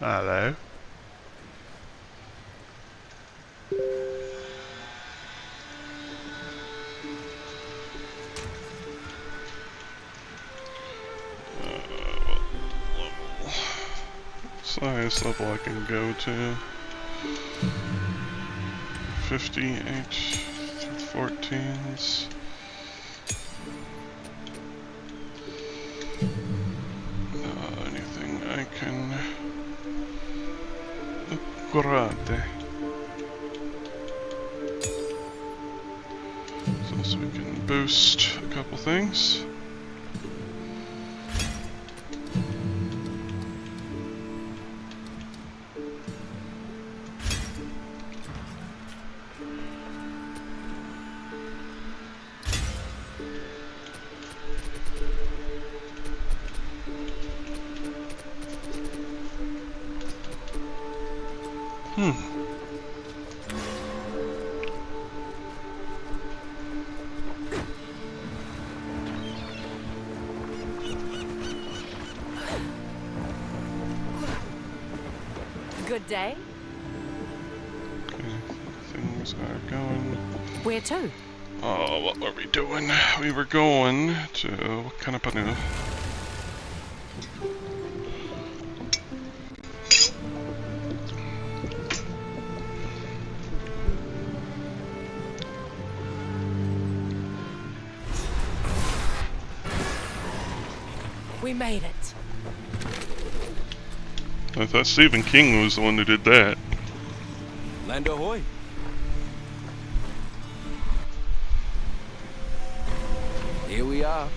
Hello. What's the highest level I can go to? 58 14s. Anything I can upgrade. So we can boost a couple things. Good day. Okay, things are going. Where to? Oh, what were we doing? We were going to Kanapanu. We made it. I thought Stephen King was the one who did that. Land ahoy. Here we are.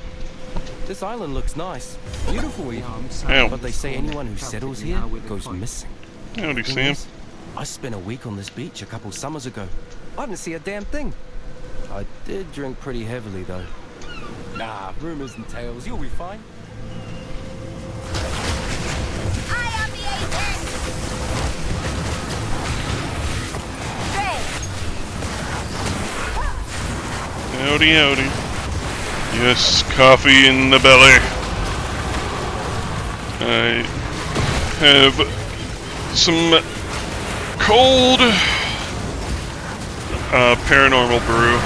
This island looks nice. Beautiful even. Ow. But they say anyone who settles here goes missing. Howdy, Thing Sam. is, I spent a week on this beach a couple summers ago. I didn't see a damn thing. I did drink pretty heavily though. Nah, rumors and tales, you'll be fine. Howdy, howdy. Yes, coffee in the belly. I have some cold paranormal brew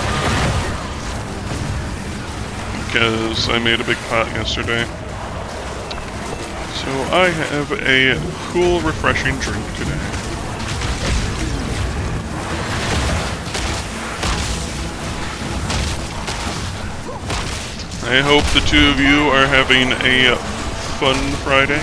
because I made a big pot yesterday. So I have a cool, refreshing drink today. I hope the two of you are having a fun Friday.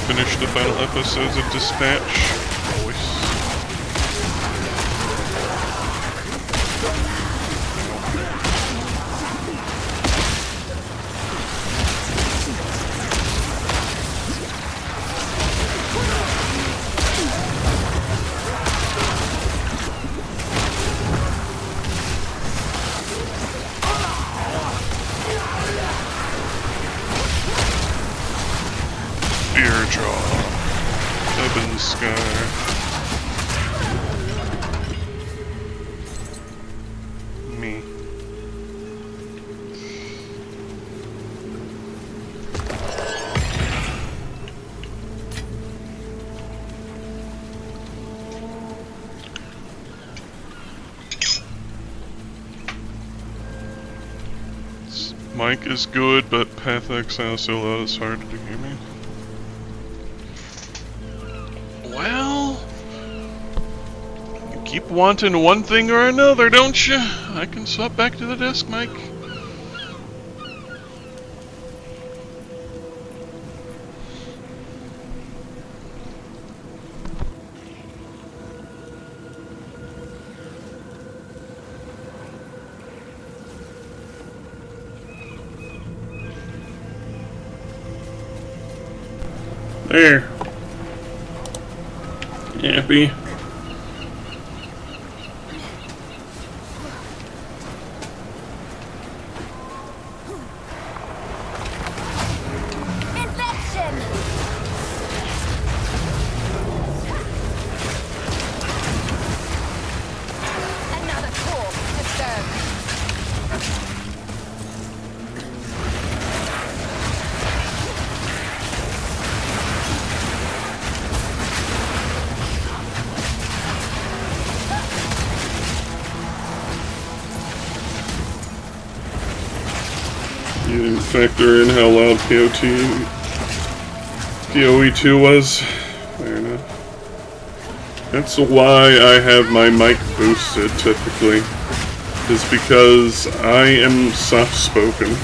Finish the final episodes of Dispatch. Voice. Fearjaw. Ebon Scar. Me. Mic is good, but Path of Exile so loud it's hard to hear me. Well, you keep wanting one thing or another, don't you? I can swap back to the desk mic. There. Happy. You didn't factor in how loud PoE2 was. Fair enough. That's why I have my mic boosted typically. Is because I am soft-spoken.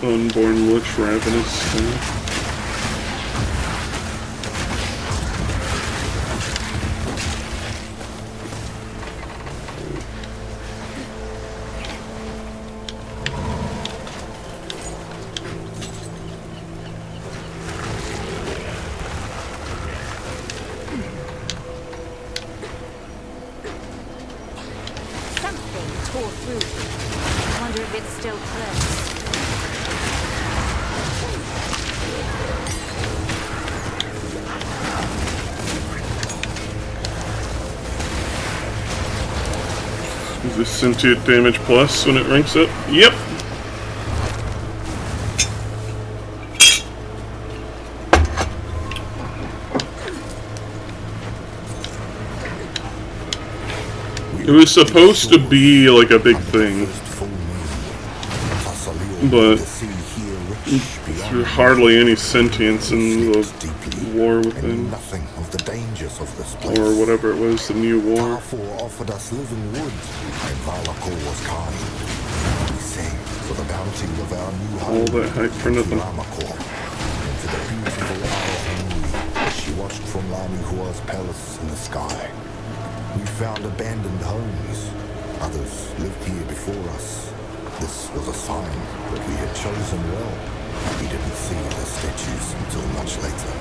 Unborn Lich Ravenous thing. Something tore through. I wonder if it's still close. Is this sentient damage plus when it ranks up? Yep! It was supposed to be like a big thing, but there's hardly any sentience in the war within, or whatever it was, the new war. Offered us living wood, and Valakor was kind. We sang for the bounty of our new home. All that hype for nothing. And to the beautiful Ara as she watched from Lamihua's palace in the sky. We found abandoned homes. Others lived here before us. This was a sign that we had chosen well. We didn't see the statues until much later.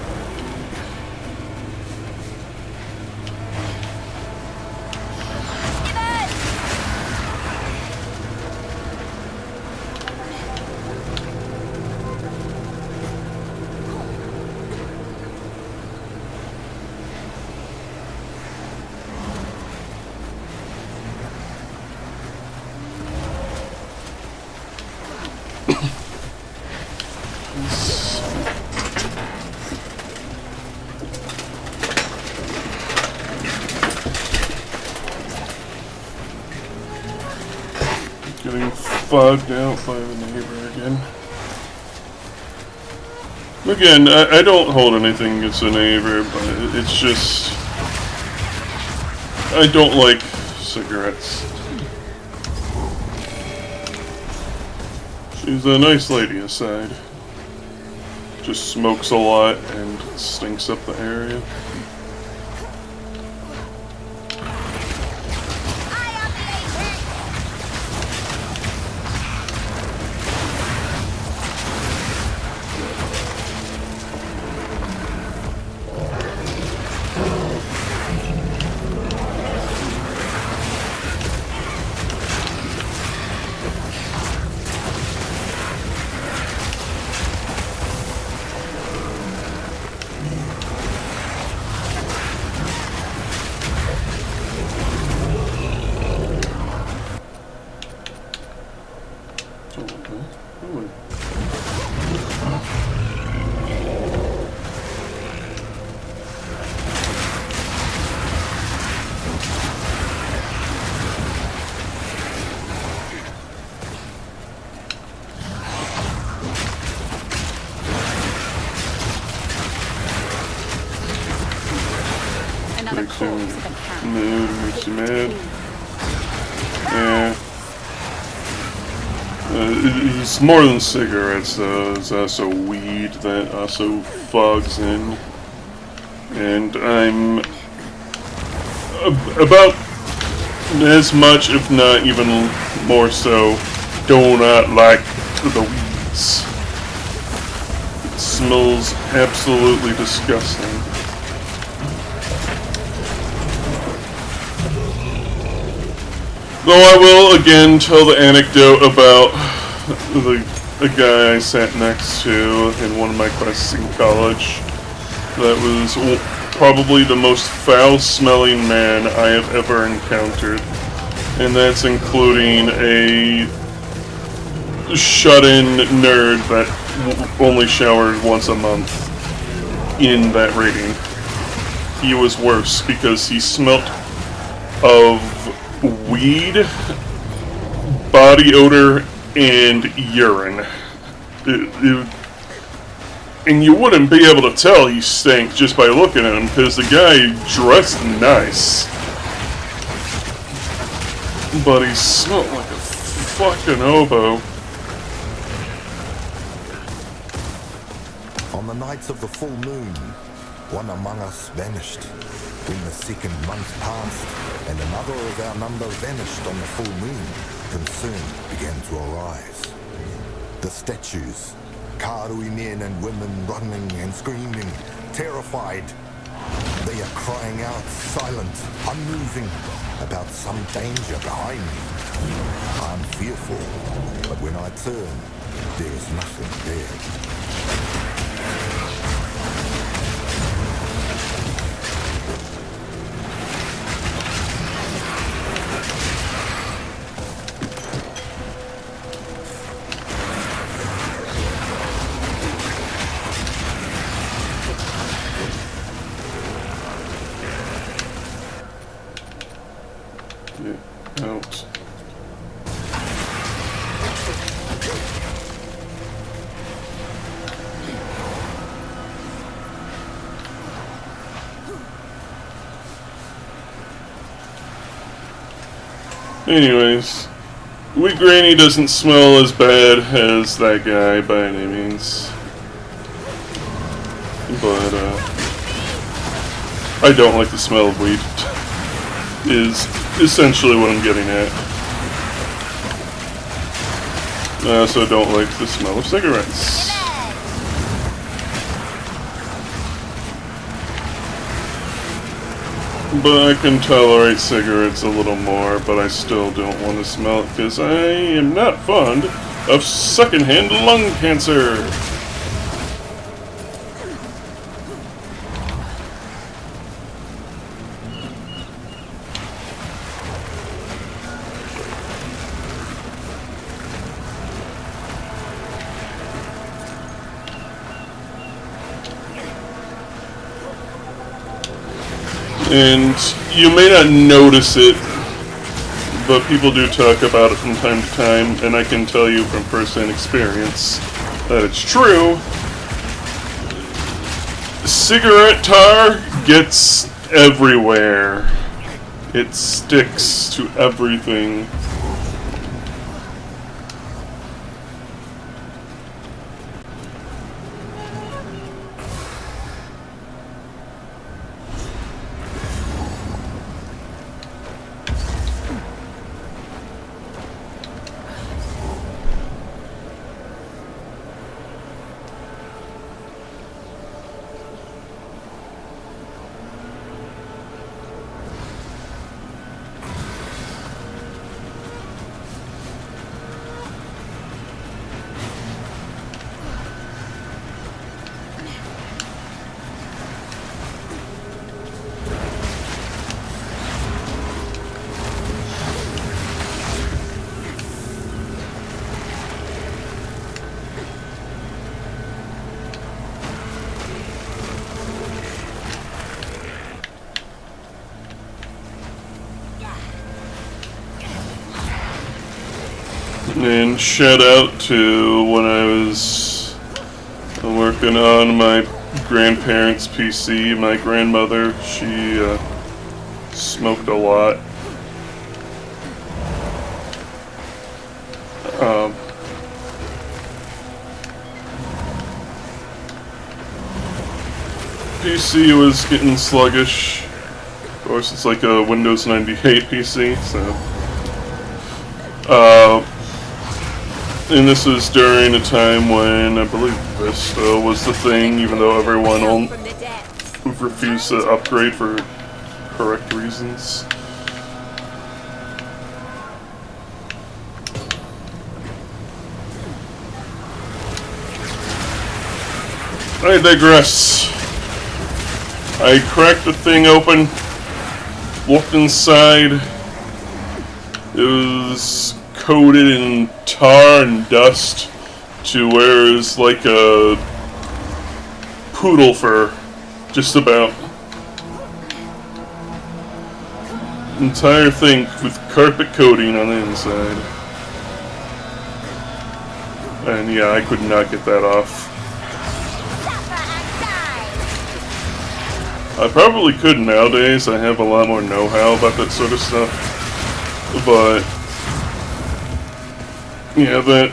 Getting fogged out by the neighbor again. Again, I don't hold anything against the neighbor, but it's just... I don't like cigarettes. She's a nice lady aside. Just smokes a lot and stinks up the area. Another corpse of a cat. Mood makes you mad. Yeah. It's more than cigarettes, though. It's also weed that also fogs in. And I'm about as much, if not even more so, do not like the weeds. It smells absolutely disgusting. Though I will again tell the anecdote about the guy I sat next to in one of my classes in college. That was probably the most foul-smelling man I have ever encountered. And that's including a shut-in nerd that only showered once a month in that rating. He was worse because he smelt of weed, body odor, and urine. And you wouldn't be able to tell he stank just by looking at him, because the guy dressed nice. But he smelled like a fucking hobo. On the nights of the full moon, one among us vanished. When the second month passed, and another of our number vanished on the full moon, concern began to arise. The statues, Karui men and women running and screaming, terrified. They are crying out, silent, unmoving, about some danger behind me. I'm fearful, but when I turn, there is nothing there. Out. Anyways, Wee Granny doesn't smell as bad as that guy by any means. But, I don't like the smell of weed. Is essentially what I'm getting at. I also don't like the smell of cigarettes. But I can tolerate cigarettes a little more, but I still don't want to smell it because I am not fond of secondhand lung cancer. And you may not notice it, but people do talk about it from time to time, and I can tell you from first-hand experience that it's true. Cigarette tar gets everywhere. It sticks to everything. And shout out to when I was working on my grandparents' PC, my grandmother, she smoked a lot. PC was getting sluggish. Of course, it's like a Windows 98 PC, so. And this was during a time when I believe Vista was the thing, even though everyone refused to upgrade for correct reasons. I digress. I cracked the thing open, looked inside. It was coated in tar and dust to where it was like a poodle fur, just about. Entire thing with carpet coating on the inside. And yeah, I could not get that off. I probably could nowadays. I have a lot more know-how about that sort of stuff. But yeah, that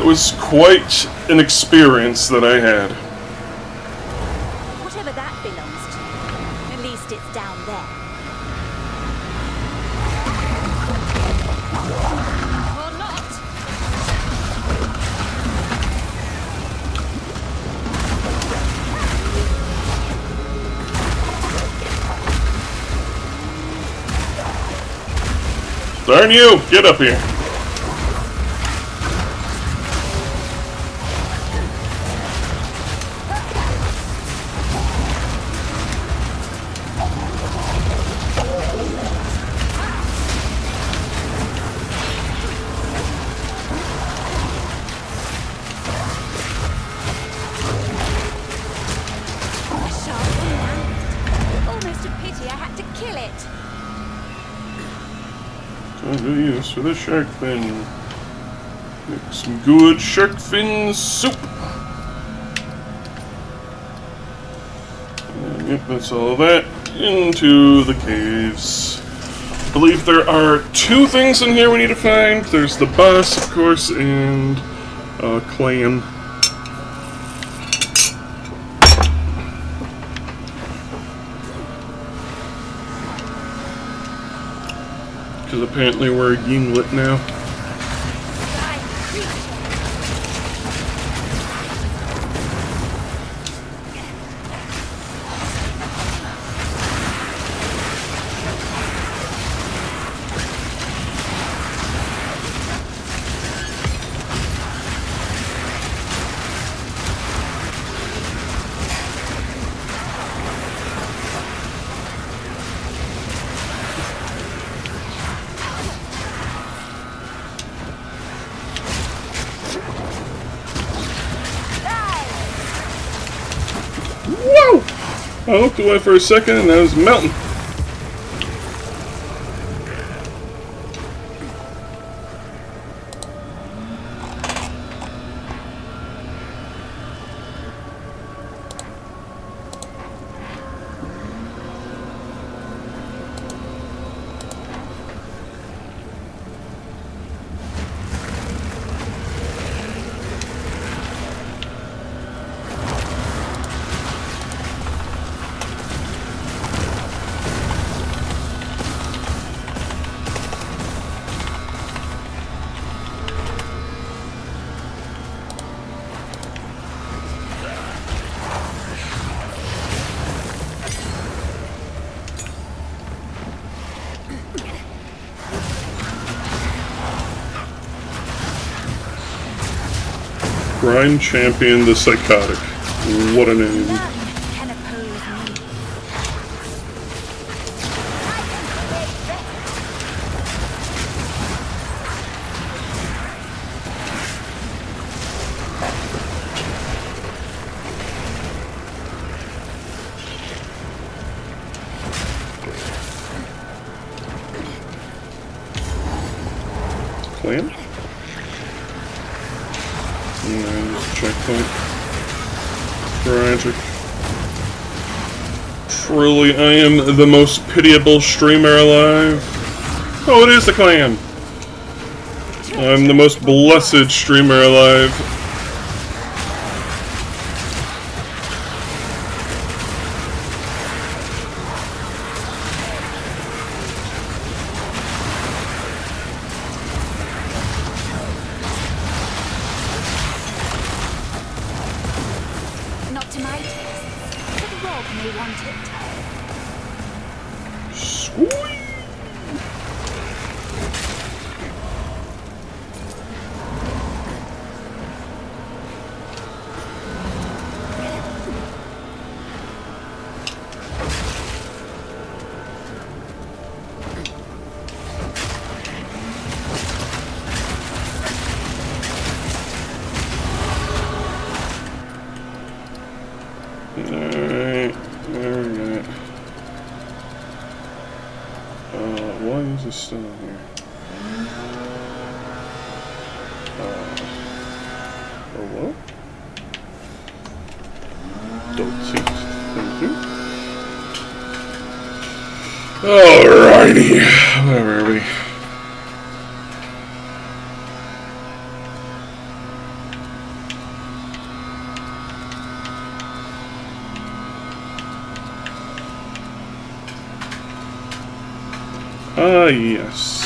was quite an experience that I had. Whatever that belongs to, at least it's down there. Or not. Darn you! Get up here! Almost a pity I had to kill it. I'll do use for the shark fin. Make some good shark fin soup. And yep, that's all of that. Into the caves. I believe there are 2 things in here we need to find. There's the boss, of course, and clan. Because apparently we're a Yinglet now. Whoa! I looked away for a second and that was a mountain. Prime Champion the Psychotic. What a name. Can oppose me. Clan? And checkpoint. Tragic. Truly, I am the most pitiable streamer alive. Oh, it is the clan! I'm the most blessed streamer alive. Not to my taste, but Rob may want it. Sweet. Alright, there we go. Why is this still in here? Hello? Don't taste. Thank you. Alrighty. Where were we? Ah, yes.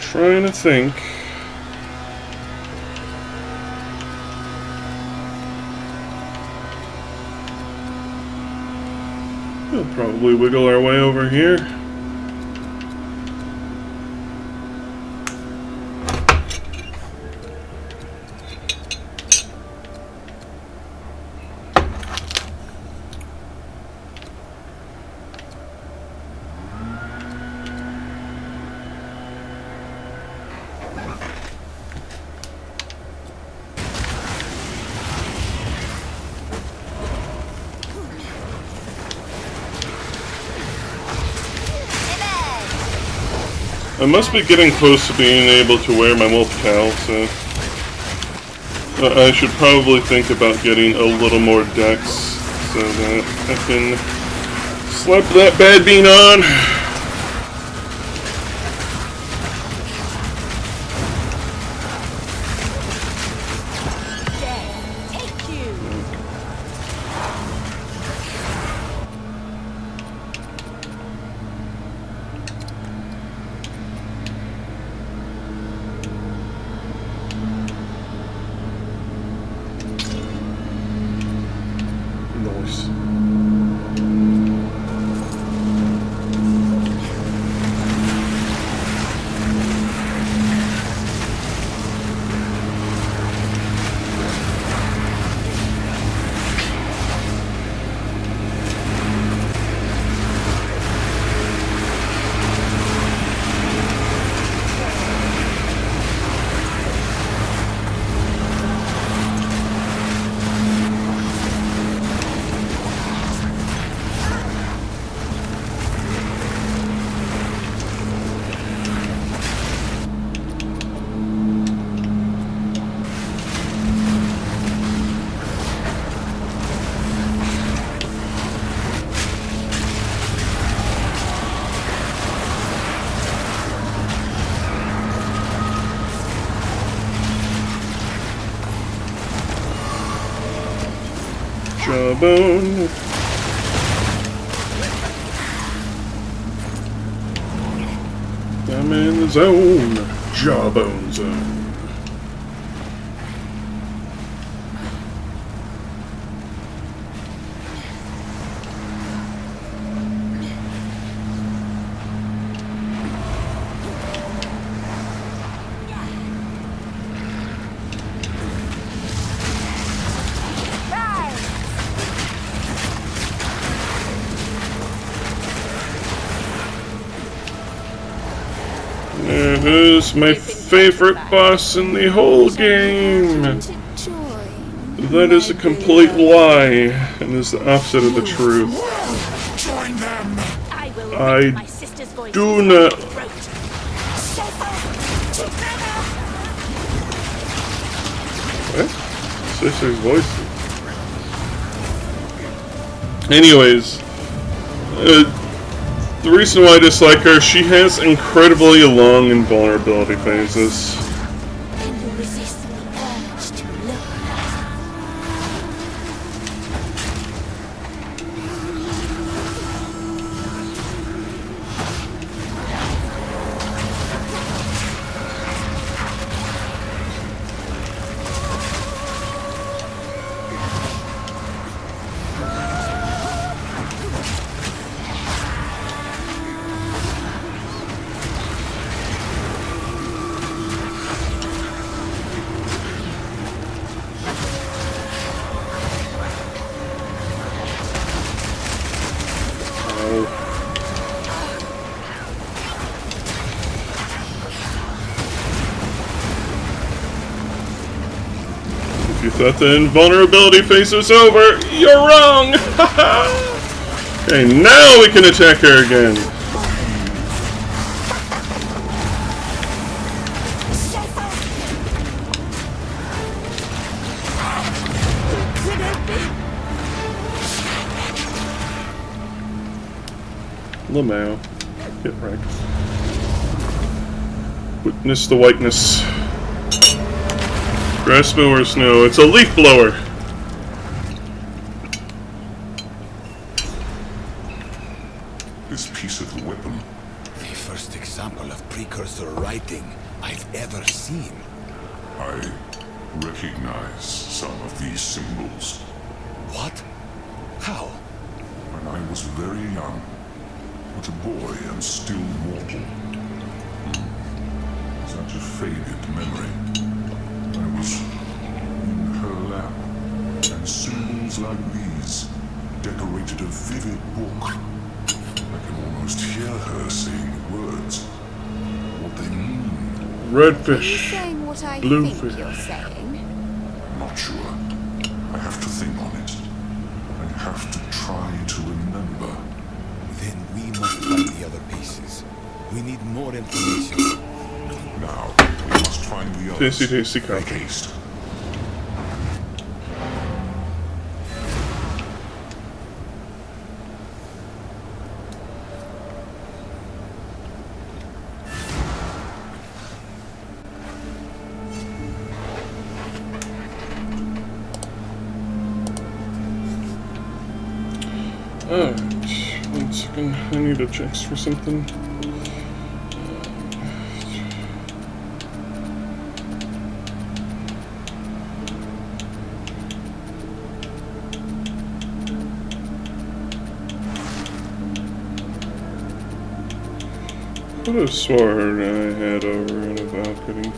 Trying to think. We'll probably wiggle our way over here. I must be getting close to being able to wear my wolf cowl, so I should probably think about getting a little more dex so that I can slap that bad bean on. Nice. Jawbone. I'm in the zone. Jawbone zone. Who's my favorite boss in the whole game? Joy. That is a complete lie, and is the opposite of the truth. Join them! I will I rip my sister's voice do from not- your throat. What? Sister's voice? Anyways, the reason why I dislike her, she has incredibly long invulnerability phases. Can you resist the urge to look at If you thought the invulnerability phase was over, you're wrong! Okay, now we can attack her again. Lamau, get wrecked. Witness the whiteness. Grass mower snow. It's a leaf blower. This piece of weapon. The first example of precursor writing I've ever seen. I recognize some of these symbols. What? How? When I was very young, but a boy and still mortal. Such a faded memory. I was in her lap, and symbols like these decorated a vivid book. I can almost hear her saying the words. What they mean. Redfish. saying what I Bluefish. think you're saying? Not sure. I have to think on it. I have to try to remember. Then we must find the other pieces. We need more information. Now, we must find the others. Tasty, tasty Make coffee. haste. Alright, 1 second. I need to check for something. I could have sworn I had over in a balcony.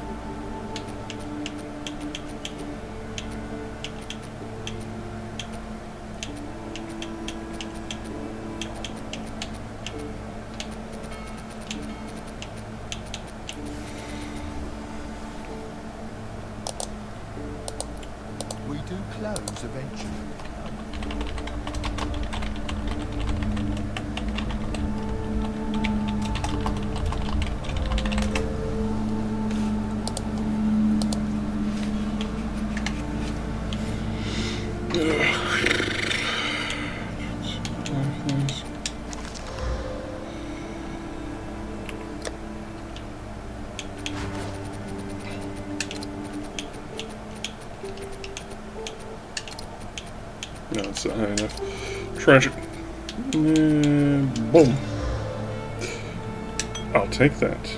We do close eventually. No, it's not high enough. Tragic. Boom. I'll take that.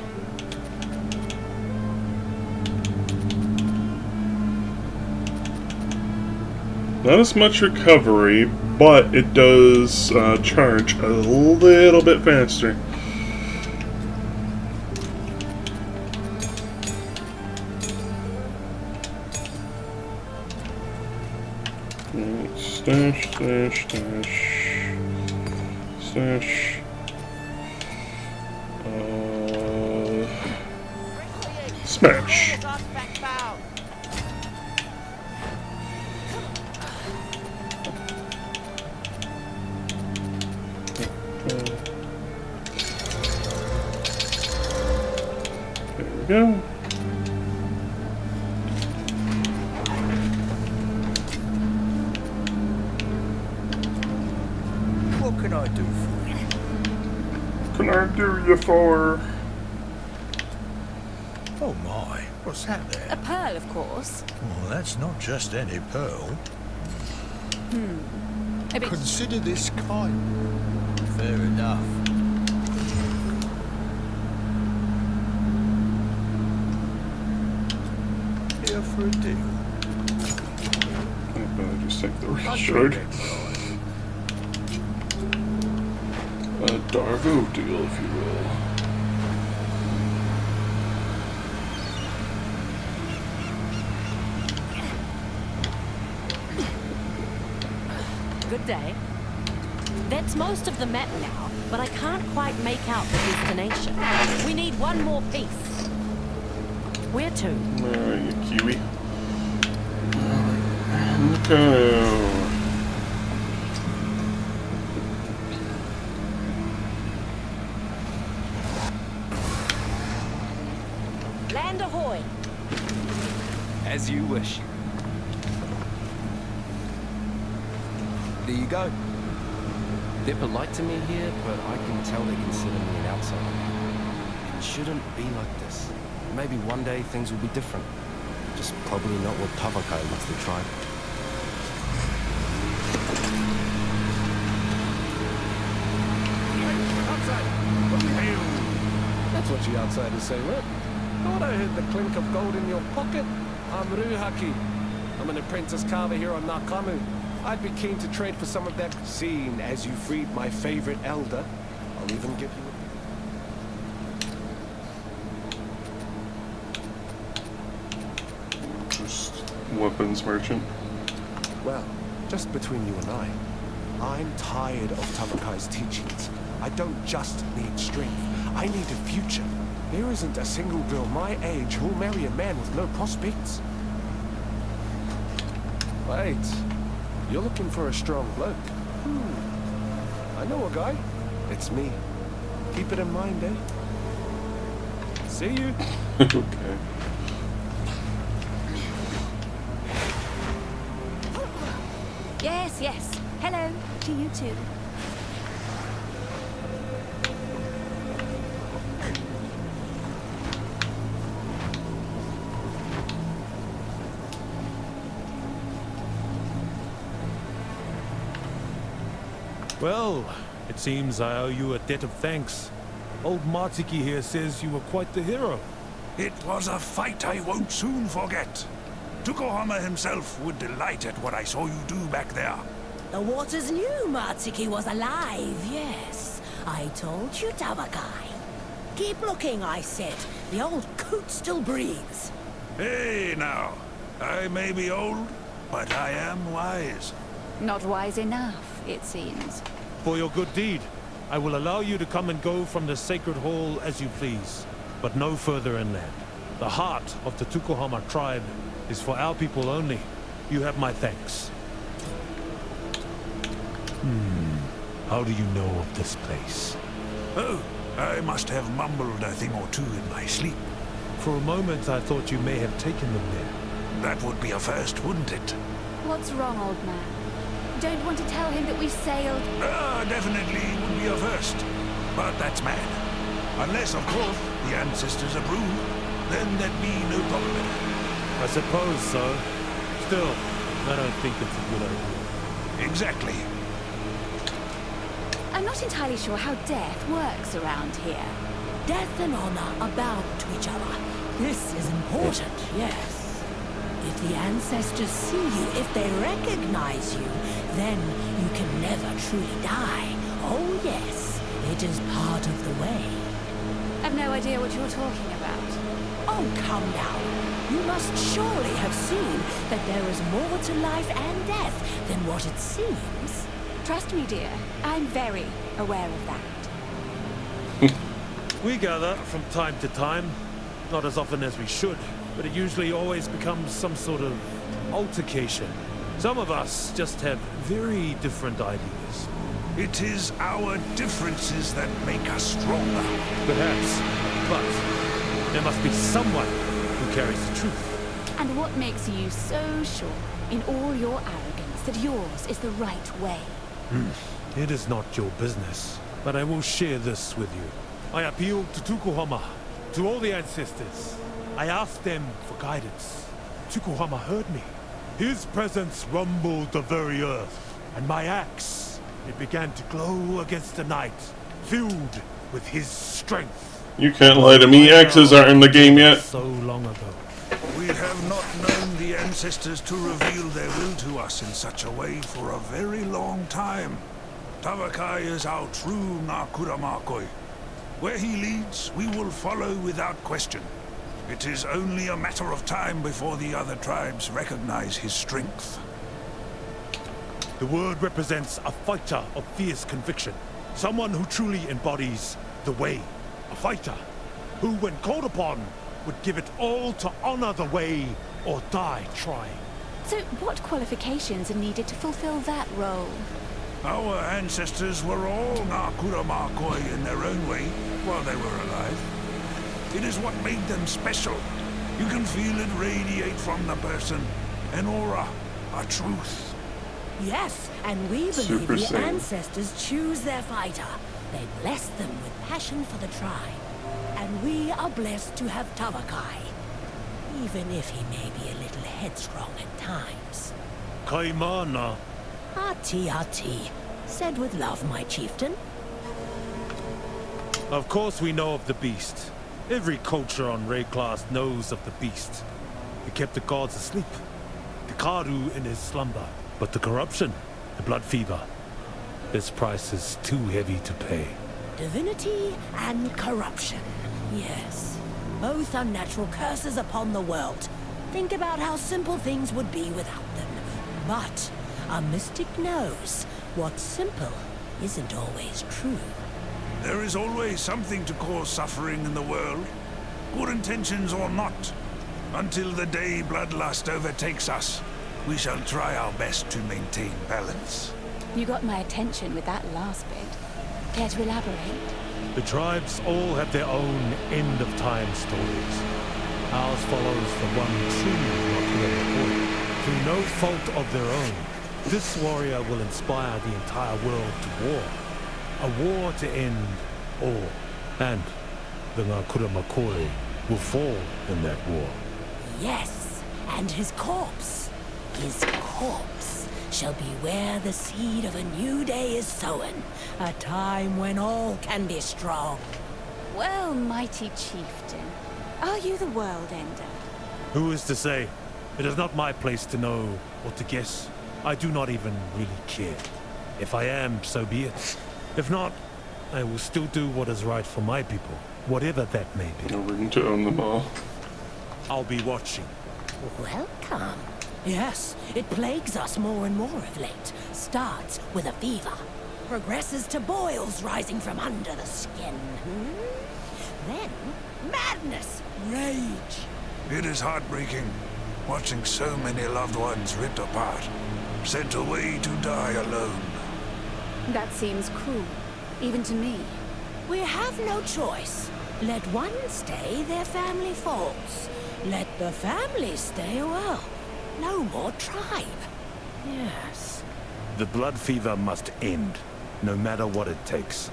Not as much recovery, but it does charge a little bit faster. Stash, stash, stash. Stash. Smash. we go. What can I do for you? Can I do you for? Oh my, what's that A there? pearl, of course. Well, that's not just any pearl. A bit Consider this kind. Fair enough. Here for a deal. I better just take the I'll shard. trade that price. A Darvo deal, if you will. Good day. That's most of the map now, but I can't quite make out the destination. We need one more piece. Where to? Where are you, Kiwi? Okay. Land ahoy! As you wish. There you go. They're polite to me here, but I can tell they consider me an outsider. It shouldn't be like this. Maybe one day things will be different. Just probably not what Tavakai must have tried. That's what you outsiders say, right? Thought I heard the clink of gold in your pocket. I'm Ruhaki. I'm an apprentice carver here on Nakamu. I'd be keen to trade for some of that. Seeing as you freed my favorite elder, I'll even give you Just weapons merchant. Well, just between you and I'm tired of Tavakai's teachings. I don't just need strength. I need a future. There isn't a single girl my age who'll marry a man with no prospects. Wait. You're looking for a strong bloke. I know a guy. It's me. Keep it in mind, eh? See you. Okay. Yes, yes. Hello to you too. Well, it seems I owe you a debt of thanks. Old Martiki here says you were quite the hero. It was a fight I won't soon forget. Tukohama himself would delight at what I saw you do back there. The waters knew Martiki was alive, yes. I told you, Tavakai. Keep looking, I said. The old coot still breathes. Hey now, I may be old, but I am wise. Not wise enough, it seems. For your good deed, I will allow you to come and go from the sacred hall as you please, but no further inland. The heart of the Tukohama tribe is for our people only. You have my thanks. How do you know of this place? Oh, I must have mumbled a thing or two in my sleep. For a moment I thought you may have taken them there. That would be a first, wouldn't it? What's wrong, old man? Don't want to tell him that we've sailed. Definitely would be a first. But that's mad. Unless, of course, the ancestors approve, then there'd be no problem. I suppose so. Still, I don't think it's a good idea. Exactly. I'm not entirely sure how death works around here. Death and honor are bound to each other. This is important, yes. If the ancestors see you, if they recognize you, then you can never truly die. Oh yes, it is part of the way. I've no idea what you're talking about. Oh, come now. You must surely have seen that there is more to life and death than what it seems. Trust me, dear. I'm very aware of that. We gather from time to time, not as often as we should, but it usually always becomes some sort of altercation. Some of us just have very different ideas. It is our differences that make us stronger. Perhaps, but There must be someone who carries the truth. And what makes you so sure, in all your arrogance, that yours is the right way? It is not your business, but I will share this with you. I appealed to Tukuhama, to all the ancestors. I asked them for guidance. Tukuhama heard me. His presence rumbled the very earth, and my axe, it began to glow against the night, filled with his strength. You can't lie to me, axes aren't in the game yet. So long ago. We have not known the ancestors to reveal their will to us in such a way for a very long time. Tavakai is our true Ngakuramakoi. Where he leads, we will follow without question. It is only a matter of time before the other tribes recognize his strength. The word represents a fighter of fierce conviction. Someone who truly embodies the way. A fighter who, when called upon, would give it all to honor the way or die trying. So what qualifications are needed to fulfill that role? Our ancestors were all Ngakuramakoi in their own way while they were alive. It is what made them special. You can feel it radiate from the person. An aura, a truth. Yes, and we believe Super the Saiyan. ancestors choose their fighter. They bless them with passion for the tribe. And we are blessed to have Tavakai. Even if he may be a little headstrong at times. Kaimana. Ati ati. Said with love, my chieftain. Of course we know of the beast. Every culture on Ray class knows of the beast. He kept the gods asleep. The Karu in his slumber. But the corruption, the blood fever, this price is too heavy to pay. Divinity and corruption. Yes. Both unnatural curses upon the world. Think about how simple things would be without them. But a mystic knows what's simple isn't always true. There is always something to cause suffering in the world, good intentions or not. Until the day bloodlust overtakes us, we shall try our best to maintain balance. You got my attention with that last bit. Care to elaborate? The tribes all have their own end-of-time stories. Ours follows the one true Wakura. Through no fault of their own, this warrior will inspire the entire world to war. A war to end all. And the Ngakura Makoi will fall in that war. Yes, and his corpse shall be where the seed of a new day is sown. A time when all can be strong. Well, mighty chieftain, are you the world ender? Who is to say? It is not my place to know or to guess. I do not even really care. If I am, so be it. If not, I will still do what is right for my people, whatever that may be. We're going to own them all. I'll be watching. Welcome. Yes, it plagues us more and more of late. Starts with a fever. Progresses to boils rising from under the skin. Then, madness, rage. It is heartbreaking, watching so many loved ones ripped apart, sent away to die alone. That seems cruel, even to me. We have no choice. Let one stay, their family falls. Let the family stay, well, no more tribe. Yes. The blood fever must end, no matter what it takes.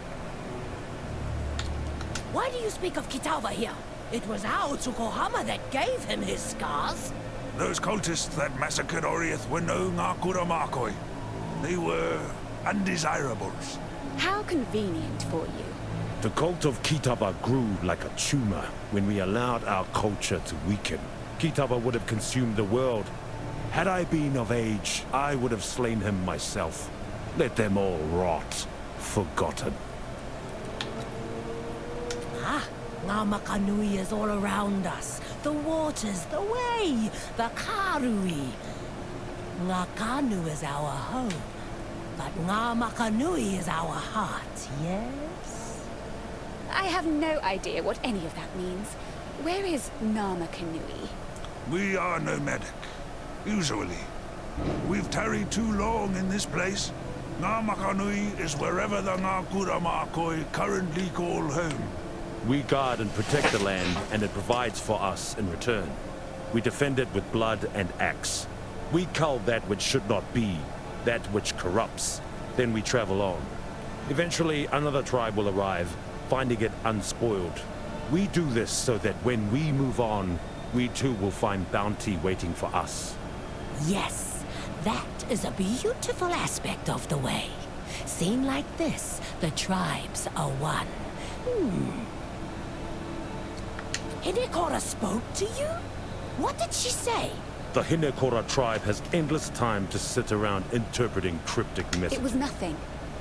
Why do you speak of Kitava here? It was our Tsukuhama that gave him his scars. Those cultists that massacred Oriath were no Ngakuramakoi. They were undesirables. How convenient for you. The cult of Kitaba grew like a tumor when we allowed our culture to weaken. Kitaba would have consumed the world. Had I been of age, I would have slain him myself. Let them all rot, forgotten. Ngamakanui is all around us. The waters, the way, the Karui. Ngakanu is our home, but Ngamakanui is our heart, yes? I have no idea what any of that means. Where is Nama Kanui? We are nomadic, usually. We've tarried too long in this place. Ngamakanui is wherever the Ngakuramakoi currently call home. We guard and protect the land, and it provides for us in return. We defend it with blood and axe. We cull that which should not be, that which corrupts. Then we travel on. Eventually, another tribe will arrive, finding it unspoiled. We do this so that when we move on, we too will find bounty waiting for us. Yes, that is a beautiful aspect of the way. Seen like this, the tribes are one. Hinekora spoke to you? What did she say? The Hinekora tribe has endless time to sit around interpreting cryptic messages. It was nothing.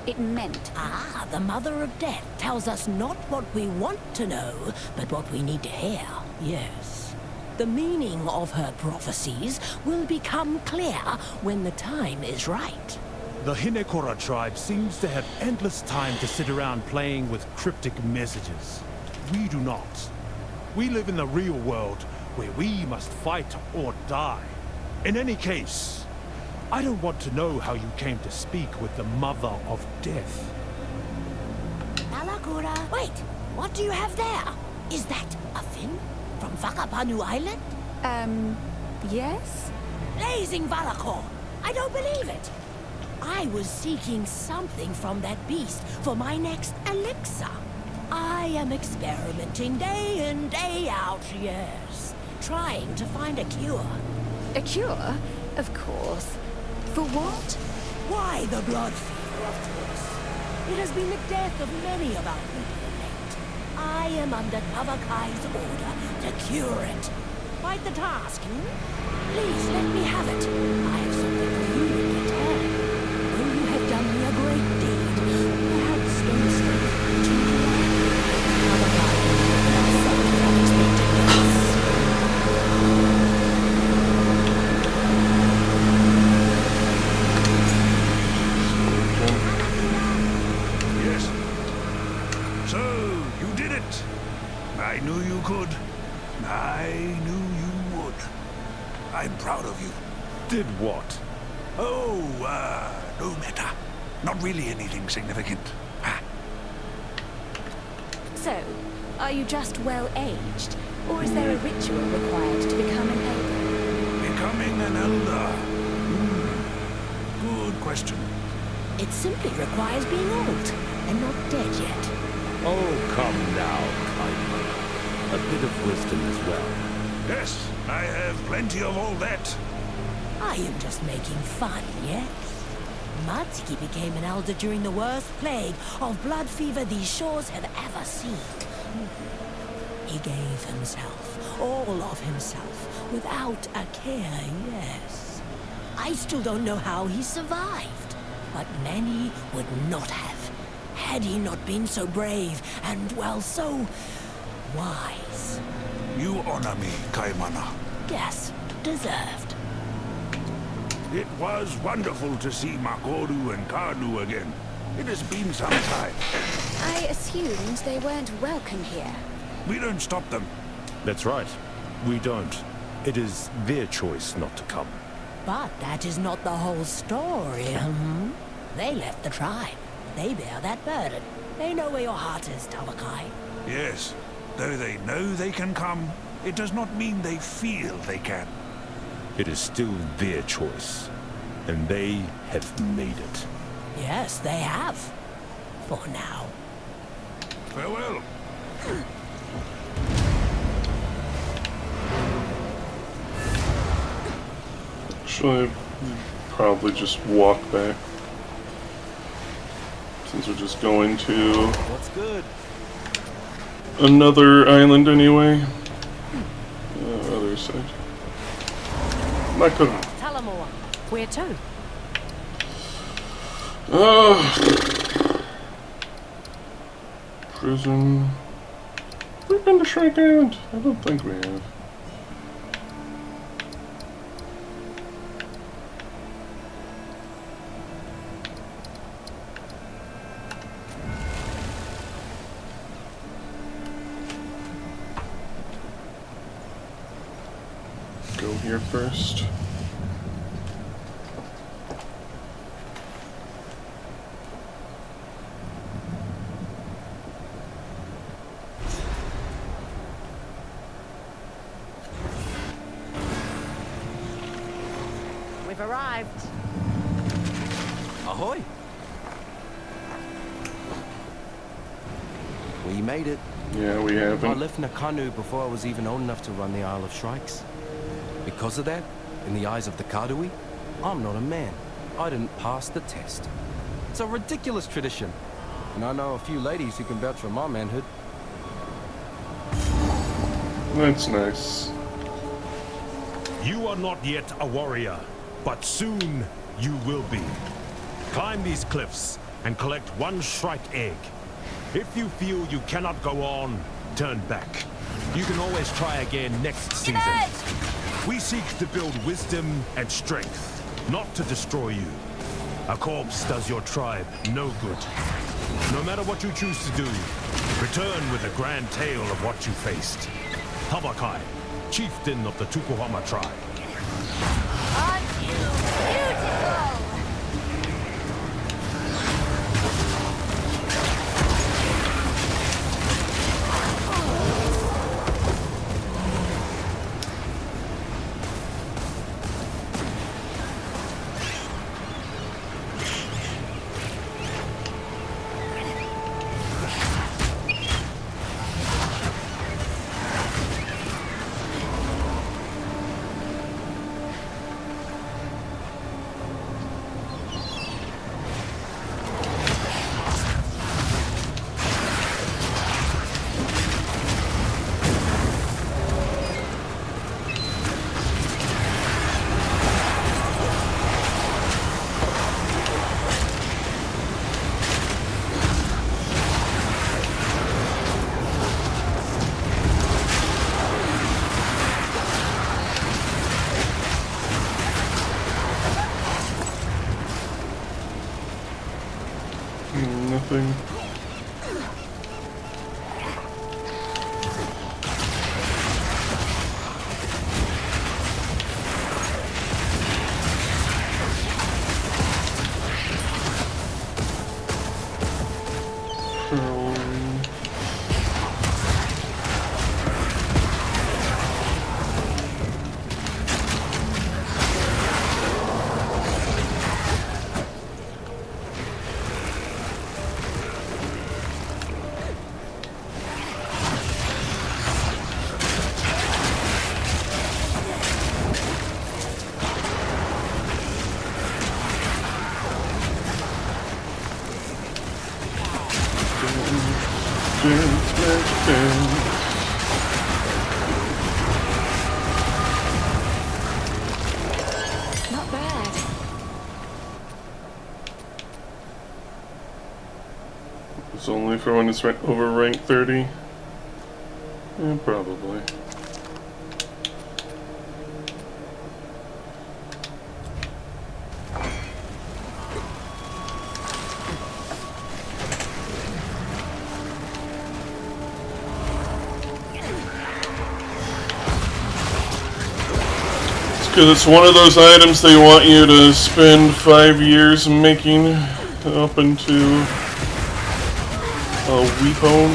It meant. Ah, the Mother of Death tells us not what we want to know, but what we need to hear. Yes. The meaning of her prophecies will become clear when the time is right. The Hinekora tribe seems to have endless time to sit around playing with cryptic messages. We do not. We live in the real world, where we must fight or die. In any case, I don't want to know how you came to speak with the Mother of Death. Alakura, wait, what do you have there? Is that a fin from Whakapanu Island? Yes? Blazing Valakor! I don't believe it! I was seeking something from that beast for my next elixir. I am experimenting day in, day out, yes. Trying to find a cure. A cure? Of course. For what? Why the blood fever, of course. It has been the death of many of our people of late. I am under Tavakai's order to cure it. Quite the task, Please, let me have it. I have something for you in return. Though you have done me a great deed, perhaps don't stop to Tavakai has something unexpected else. Yes. So, you did it. I knew you could. I knew you would. I'm proud of you. Did what? Oh, no matter. Not really anything significant. So, are you just well-aged? Or is there a ritual required to become an elder? Becoming an elder? Good question. It simply requires being old and not dead yet. Oh, come now, Kaima. A bit of wisdom as well. Yes, I have plenty of all that. I am just making fun, yes? Matsuki became an elder during the worst plague of blood fever these shores have ever seen. He gave himself, all of himself, without a care, yes. I still don't know how he survived, but many would not have, had he not been so brave and, well, so wise. You honor me, Kaimana. Yes, deserved. It was wonderful to see Makoru and Kanu again. It has been some time. I assumed they weren't welcome here. We don't stop them. That's right. We don't. It is their choice not to come. But that is not the whole story, They left the tribe. They bear that burden. They know where your heart is, Tavakai. Yes. Though they know they can come, it does not mean they feel they can. It is still their choice, and they have made it. Yes, they have. For now. Farewell. Actually, I'd probably just walk back. Since we're just going to What's good? another island anyway. Other side. Makoto. Talamora. Where to? Prison. We've been to Shrike Island? I don't think we have. Go here first. arrived. Ahoy! We made it. Yeah, we I haven't. left Nakanu before I was even old enough to run the Isle of Shrikes. Because of that, in the eyes of the Kadui, I'm not a man. I didn't pass the test. It's a ridiculous tradition. And I know a few ladies who can vouch for my manhood. That's nice. You are not yet a warrior, but soon you will be. Climb these cliffs and collect one Shrike egg. If you feel you cannot go on, turn back. You can always try again next season. We seek to build wisdom and strength, not to destroy you. A corpse does your tribe no good. No matter what you choose to do, return with a grand tale of what you faced. Tabakai, chieftain of the Tukuhama tribe. Aren't you beautiful? Nothing. Not bad. It's only for when it's over rank 30? Yeah, probably. Because it's one of those items they want you to spend 5 years making up into a weapon.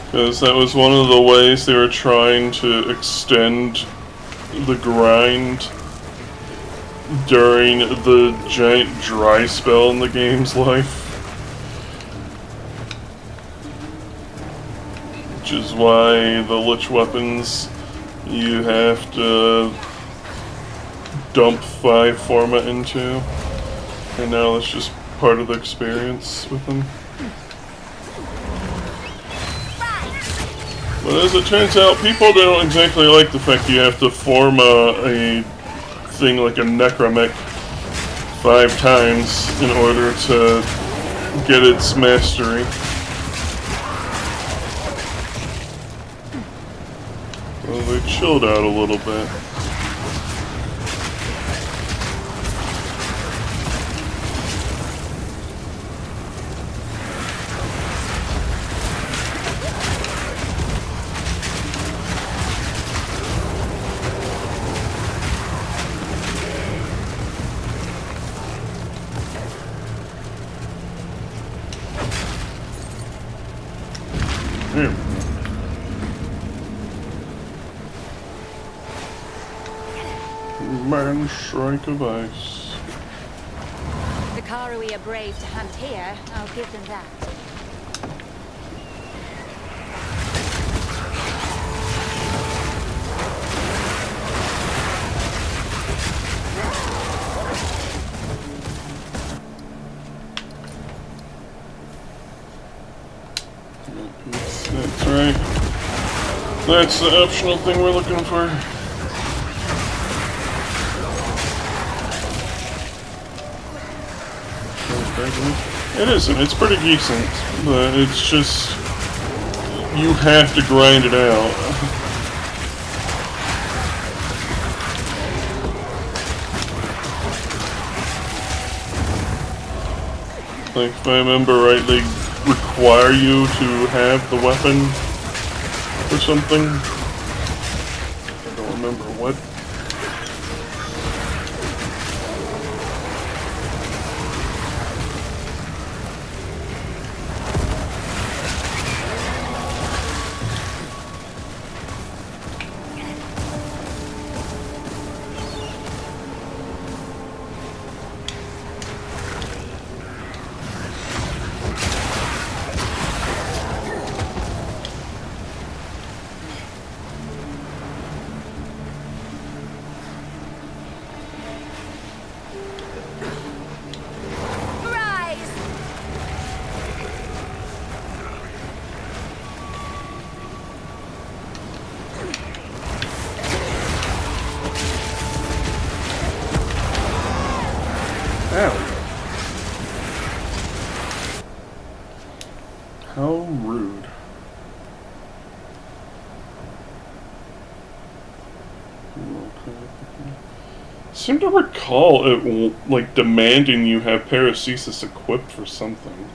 Because that was one of the ways they were trying to extend the grind during the giant dry spell in the game's life. Which is why the Lich weapons you have to dump 5 format into. And now that's just part of the experience with them. But as it turns out, people don't exactly like the fact you have to form a thing like a necromech 5 times in order to get its mastery. Well, they chilled out a little bit. There we go. Man, strike of ice. The Karui are brave to hunt here, I'll give them that. That's right. That's the optional thing we're looking for. It isn't. It's pretty decent, but it's just you have to grind it out. Like, if I remember right, they require you to have the weapon or something. I don't remember what. How rude. I seem to recall it, like, demanding you have paracesis equipped for something.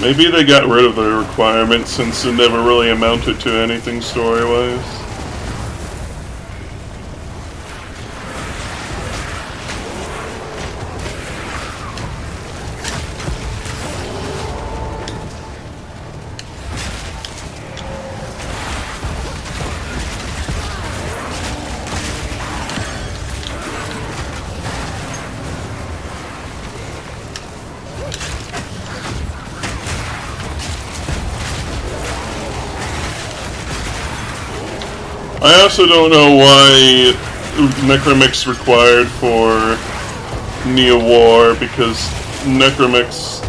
Maybe they got rid of the requirement since it never really amounted to anything story-wise. I also don't know why Necromix required for Neo-War, because Necromix...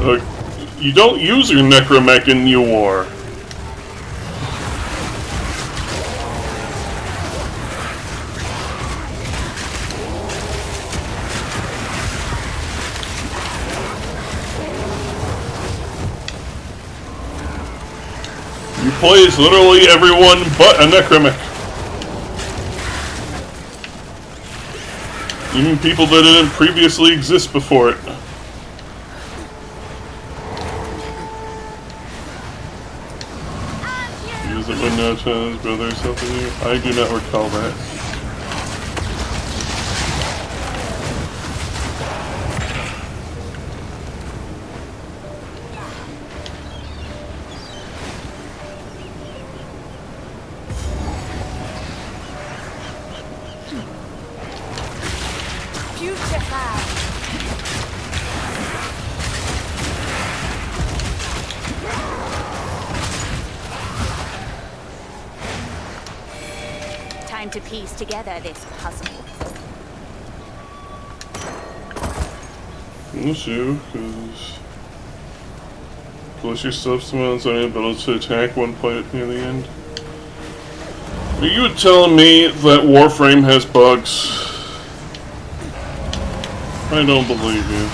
you don't use your Necromech in Neo-War. You play as literally everyone but a Necromech. Even people that didn't previously exist before it. Use it when no chance brothers helping you. I do not recall that. Time to piece together this puzzle. That's you, because plus your substance on ability to attack one point near the end. Are you telling me that Warframe has bugs? I don't believe you.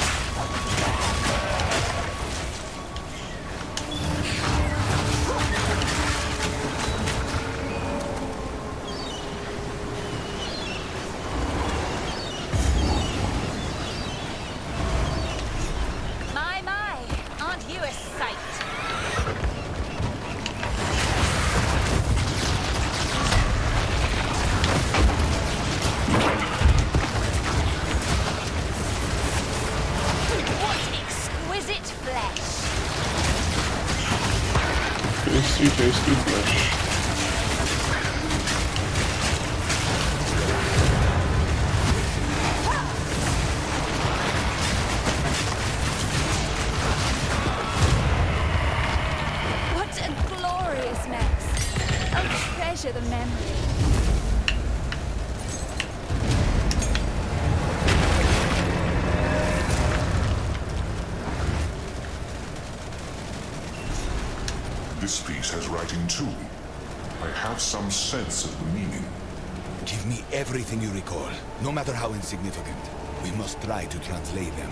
tasty, tasty flesh. What a glorious mess. I'll treasure the memory. This piece has writing too. I have some sense of the meaning. Give me everything you recall, no matter how insignificant. We must try to translate them.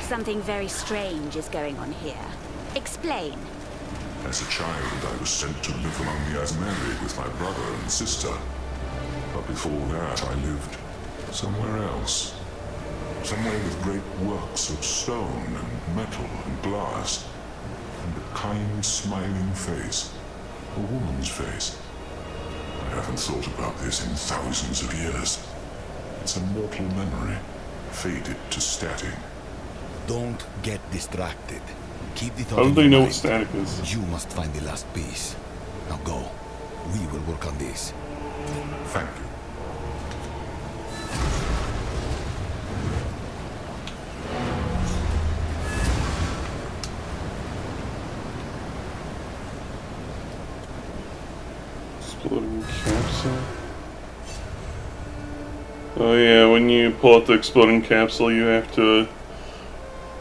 Something very strange is going on here. Explain. As a child, I was sent to live among the Asmeri with my brother and sister. But before that, I lived somewhere else. Somewhere with great works of stone and metal and glass. And a kind, smiling face. A woman's face. I haven't thought about this in thousands of years. It's a mortal memory, faded to static. Don't get distracted. Keep the thought How do in they your know what mind. static is? You must find the last piece. Now go. We will work on this. Thank you. Exploding capsule. Oh yeah, when you pull out the exploding capsule, you have to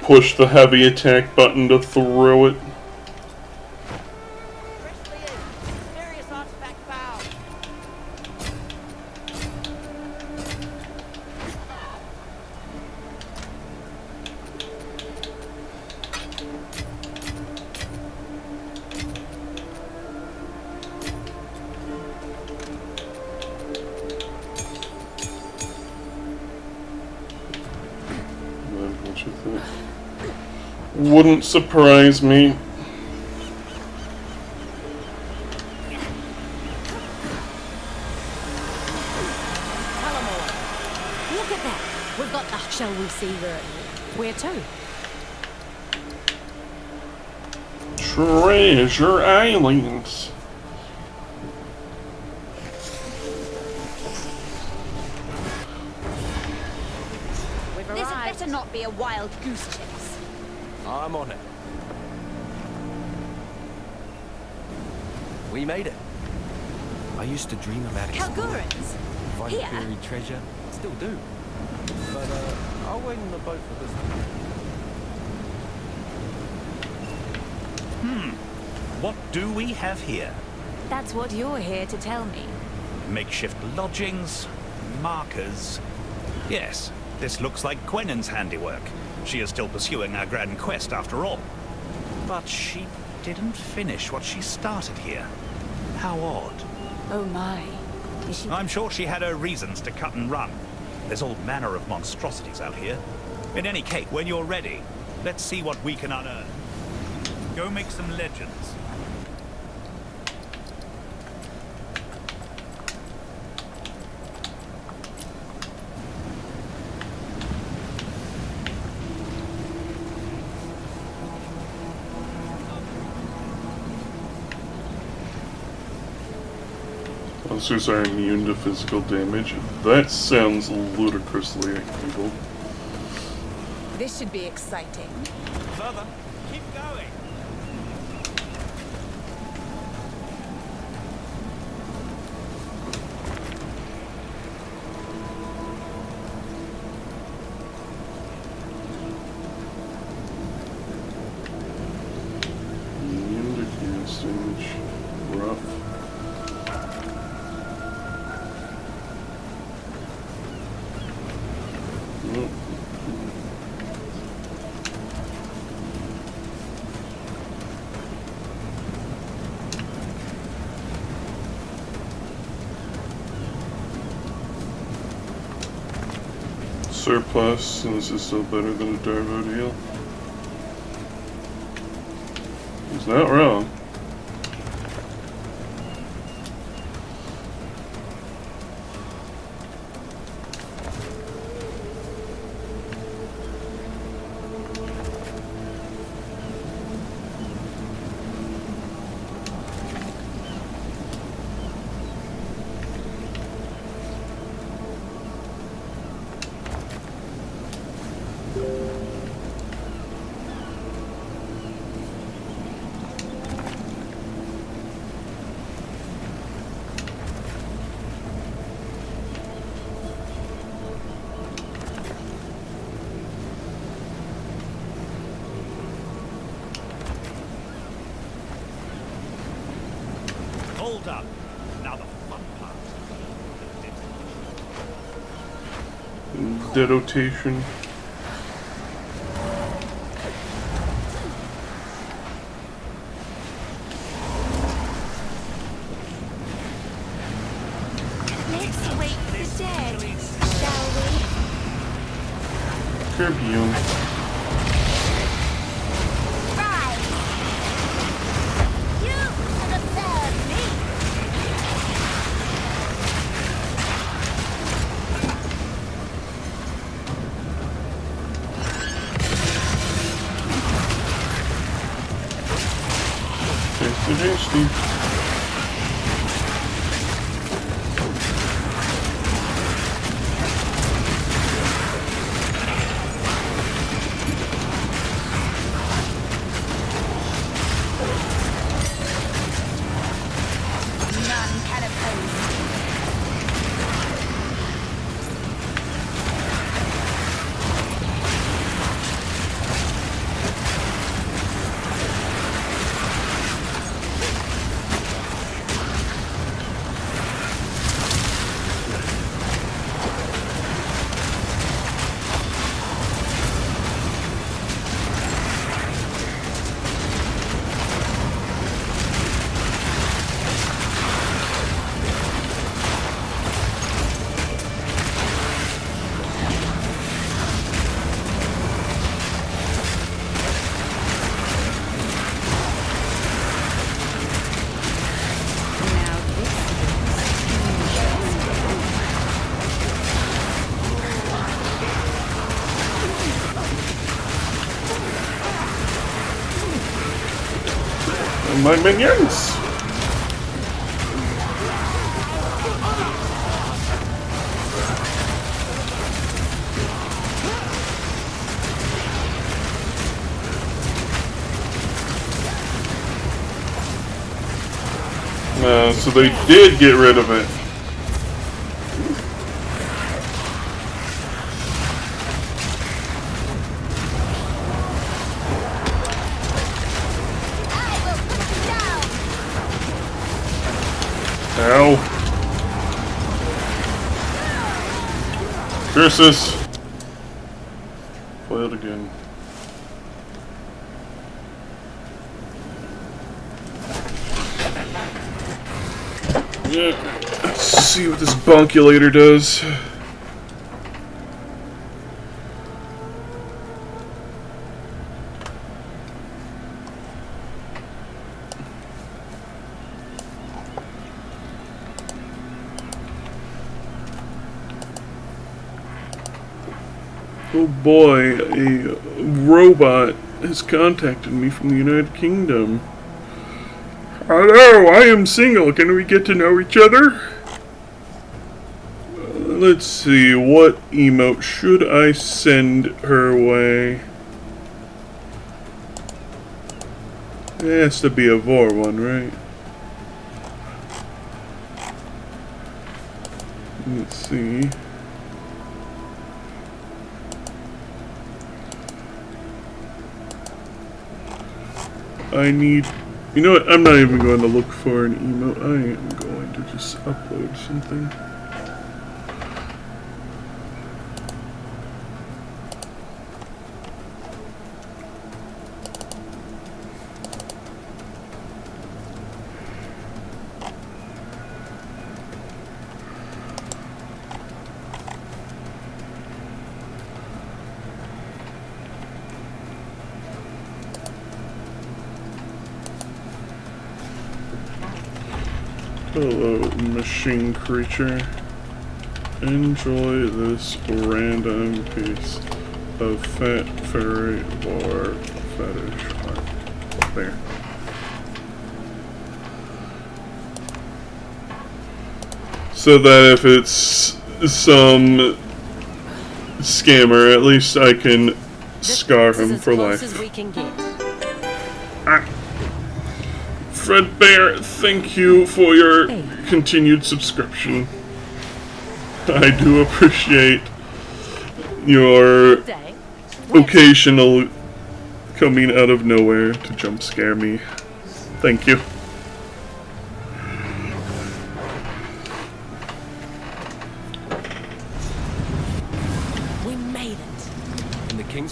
push the heavy attack button to throw it. Wouldn't surprise me. Look at that. We've got the... Shall we see where to? Treasure Islands. This had better not be a wild goose chase. I'm on it. We made it. I used to dream about exploring, Kalgurans? finding Here? buried treasure. Still do. But I'll wait on the boat for this time. What do we have here? That's what you're here to tell me. Makeshift lodgings, markers. Yes, this looks like Gwennon's handiwork. She is still pursuing our grand quest after all. But she didn't finish what she started here. How odd. Oh my. Is she... I'm sure she had her reasons to cut and run. There's all manner of monstrosities out here. In any case, when you're ready, let's see what we can unearth. Go make some legends. Monsters are immune to physical damage. That sounds ludicrously evil. This should be exciting. Further, keep going. Immune to gas damage. Rough. Nope. Surplus, and this is still better than a Darvo deal. He's not wrong. All done. Now the fun part. Dedotation. Let's wake the dead, shall we? Tribune. Right. You have observed me. Tasty, tasty. None can oppose me. My minions! So they did get rid of it. Ow. Curses. Failed again. Yeah. Let's see what this bonkulator does. Oh boy, a robot has contacted me from the United Kingdom. Hello, I am single. Can we get to know each other? Let's see, what emote should I send her way? It has to be a Vor one, right? Let's see. I need... You know what? I'm not even going to look for an emote. I am going to just upload something. Hello, machine creature. Enjoy this random piece of fat fairy or fetish art. There. So that if it's some scammer, at least I can scar him for life. As we can get. Fred Bear, thank you for your continued subscription. I do appreciate your occasional coming out of nowhere to jump scare me. Thank you.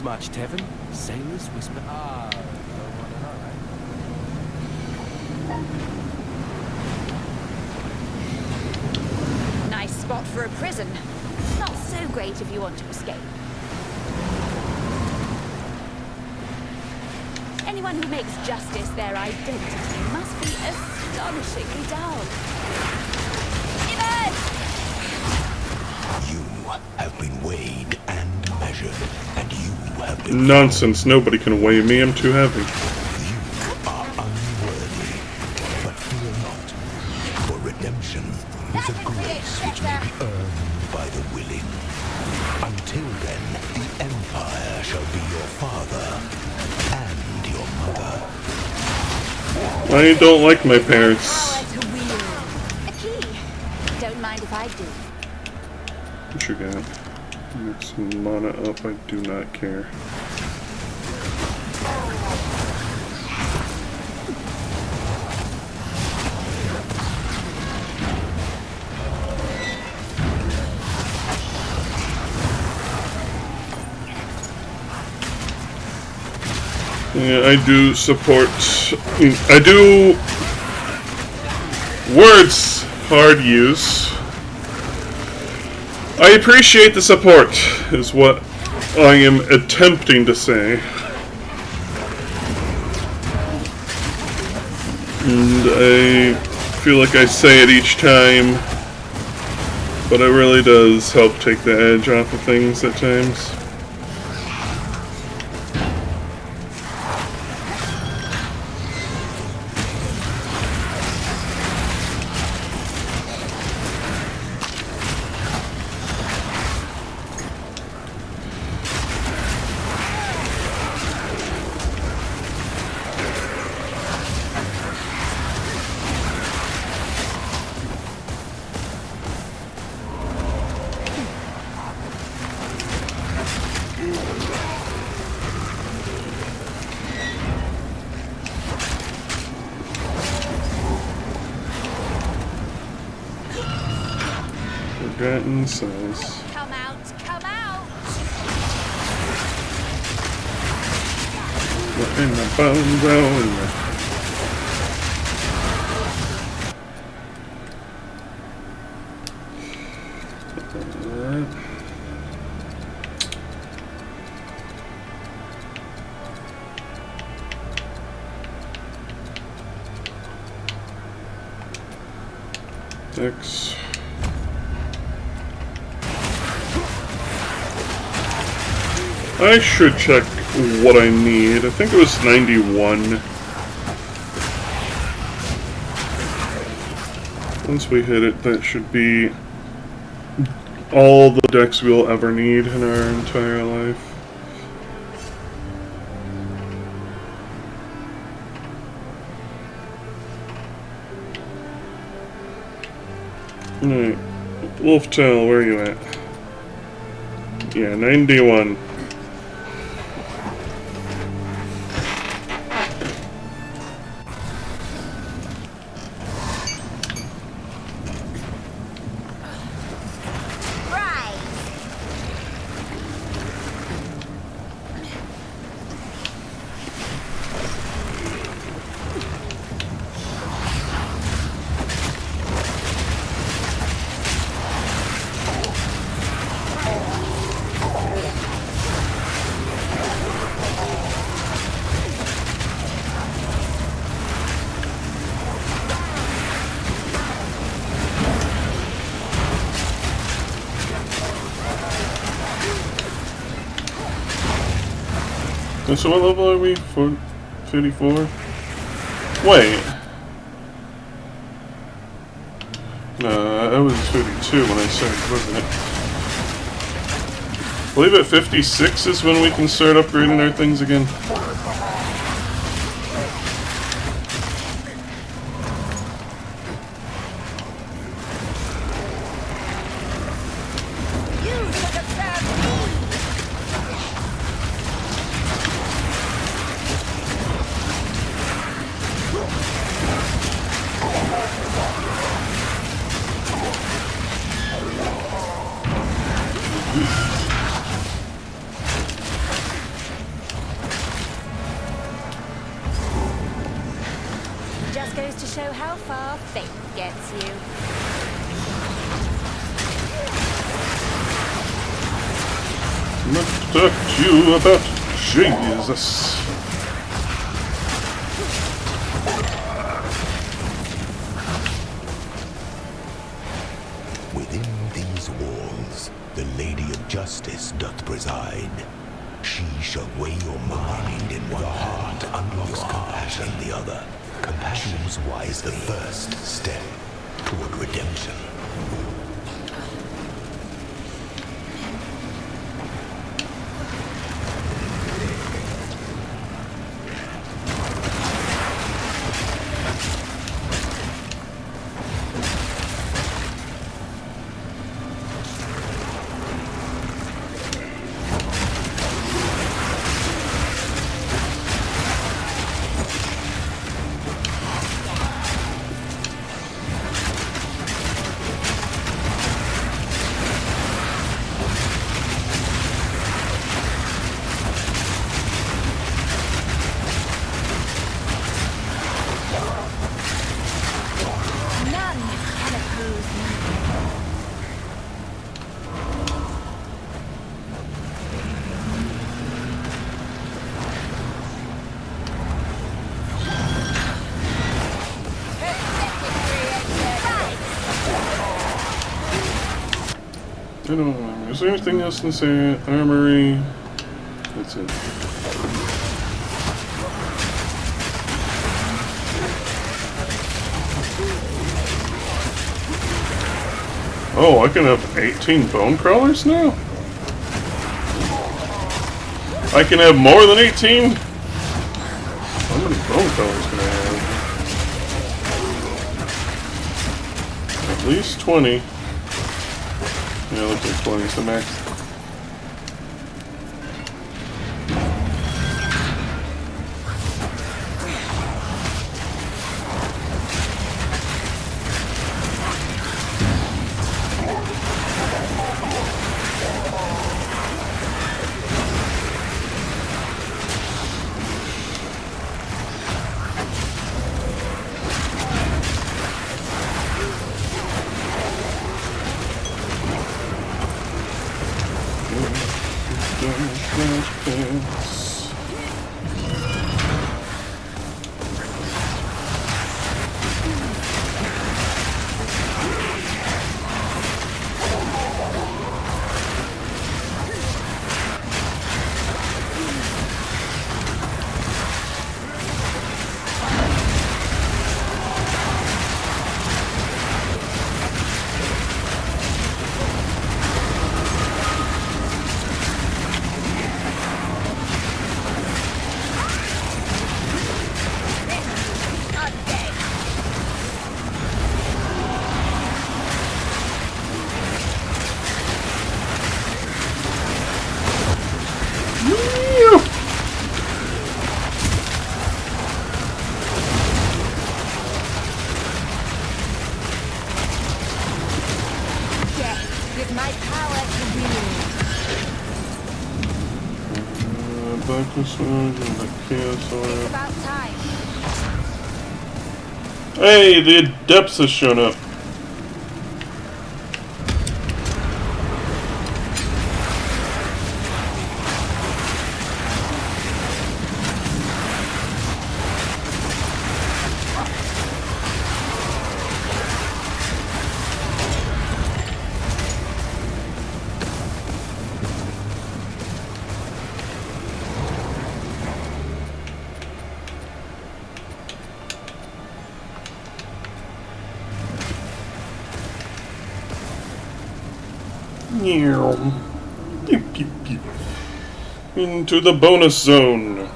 much, Tevin. Sailors whisper. Ah, don't want to know, Nice spot for a prison. Not so great if you want to escape. Anyone who makes justice their identity must be astonishingly dull. You have been weighed and measured, and you have been... Nonsense, nobody can weigh me, I'm too heavy. You are unworthy, but fear not, for redemption is a grace which may be earned by the willing. Until then, the Empire shall be your father and your mother. I don't like my parents. A key. Don't mind if I do. What you got? Mix mana up, I do not care. Yeah, I do support. I do. Words hard use. I appreciate the support, is what I am attempting to say. And I feel like I say it each time, but it really does help take the edge off of things at times. Forgotten cells. Come out, come out! We're in the bone zone. X. I should check what I need. I think it was 91. Once we hit it, that should be all the decks we'll ever need in our entire life. Alright. Wolftail, where are you at? Yeah, 91. So what level are we? 54? Wait. No, I was 52 when I started, wasn't it? I believe at 56 is when we can start upgrading our things again. far faith gets you. Let's talk to you about Jesus. Within these walls, the Lady of Justice doth preside. She shall weigh your mind in one heart, unlocks compassion in the other. Compassion is the first step toward redemption. I don't remember. Is there anything else in this area? Armory. That's it. Oh, I can have 18 bone crawlers now? I can have more than 18? How many bone crawlers can I have? At least 20. Yeah, it looks like 20 is the max. Hey, the Adepts has shown up. Into the bonus zone.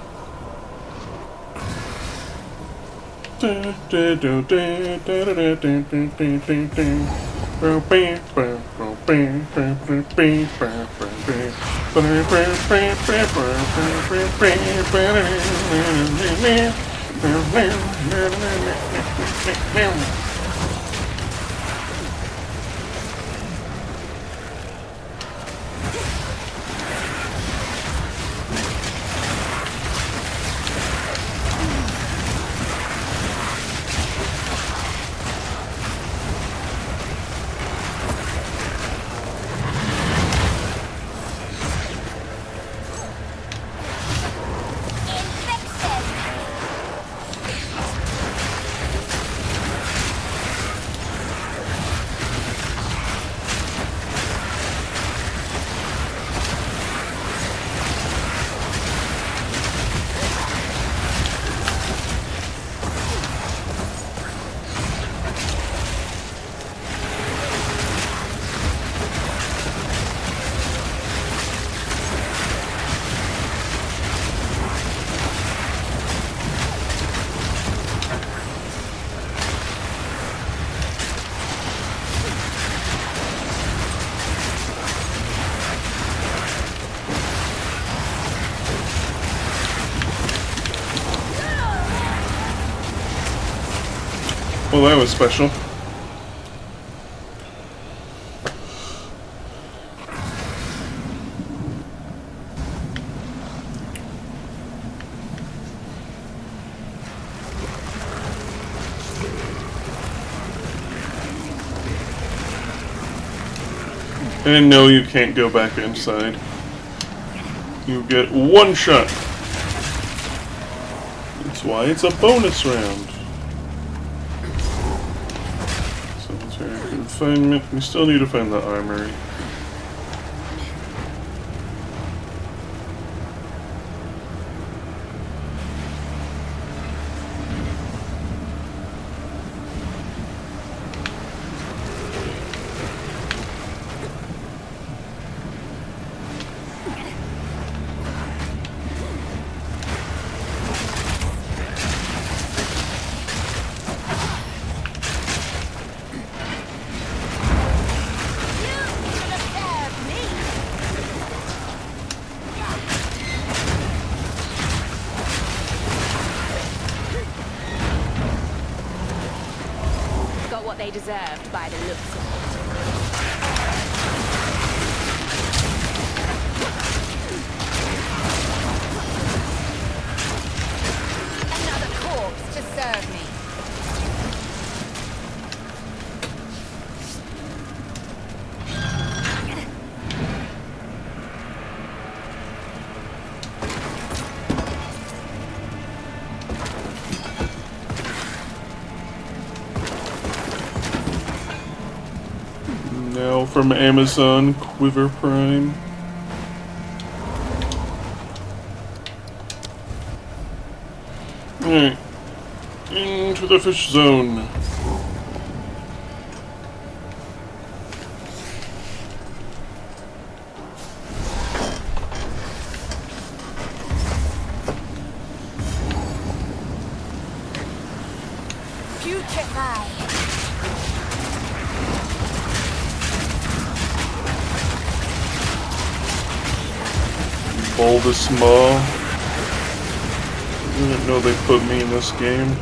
Well, that was special. And no, you can't go back inside. You get one shot. That's why it's a bonus round. Solitary confinement. We still need to find the armory. Got what they deserved by the looks of it. Another corpse to serve me. Now from Amazon Quiver Prime. Alright. Into the fish zone. Putrefy. Bulbous Maw. I didn't know they put me in this game.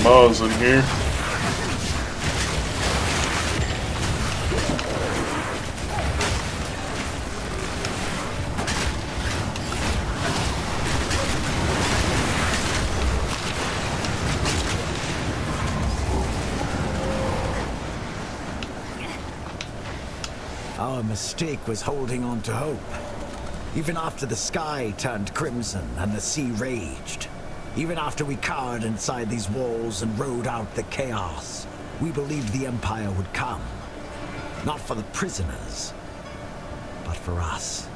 Maws in here. Our mistake was holding on to hope. Even after the sky turned crimson and the sea raged. Even after we cowered inside these walls and rode out the chaos, we believed the Empire would come. Not for the prisoners, but for us.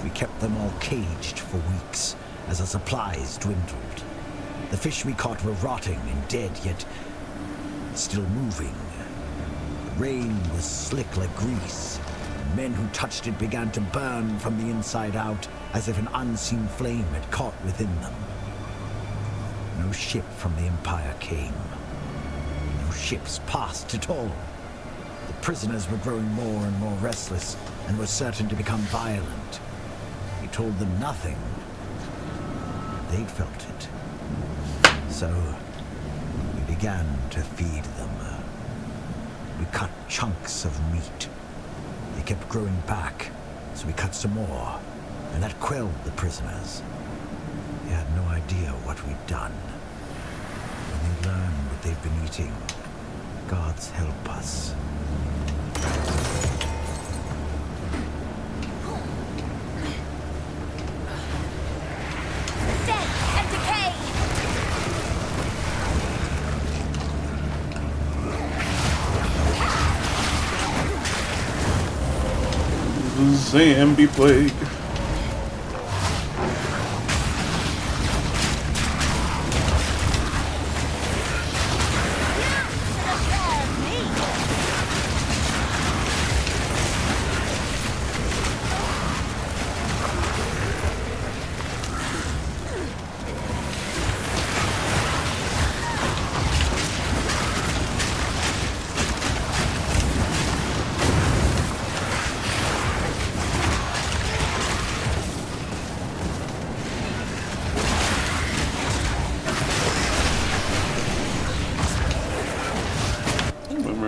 We kept them all caged for weeks as our supplies dwindled. The fish we caught were rotting and dead, yet still moving. The rain was slick like grease. Men who touched it began to burn from the inside out, as if an unseen flame had caught within them. No ship from the Empire came. No ships passed at all. The prisoners were growing more and more restless and were certain to become violent. We told them nothing. They'd felt it. So we began to feed them. we cut chunks of meat. They kept growing back, so we cut some more, and that quelled the prisoners. They had no idea what we'd done. When they learn what they've been eating, gods help us. Death and decay! The zombie plague.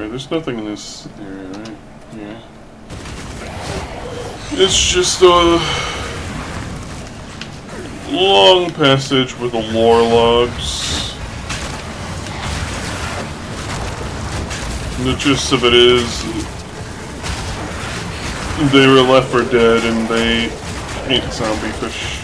There's nothing in this area, right? Yeah. It's just a long passage with the lore logs. And the gist of it is, they were left for dead and they ate zombie fish.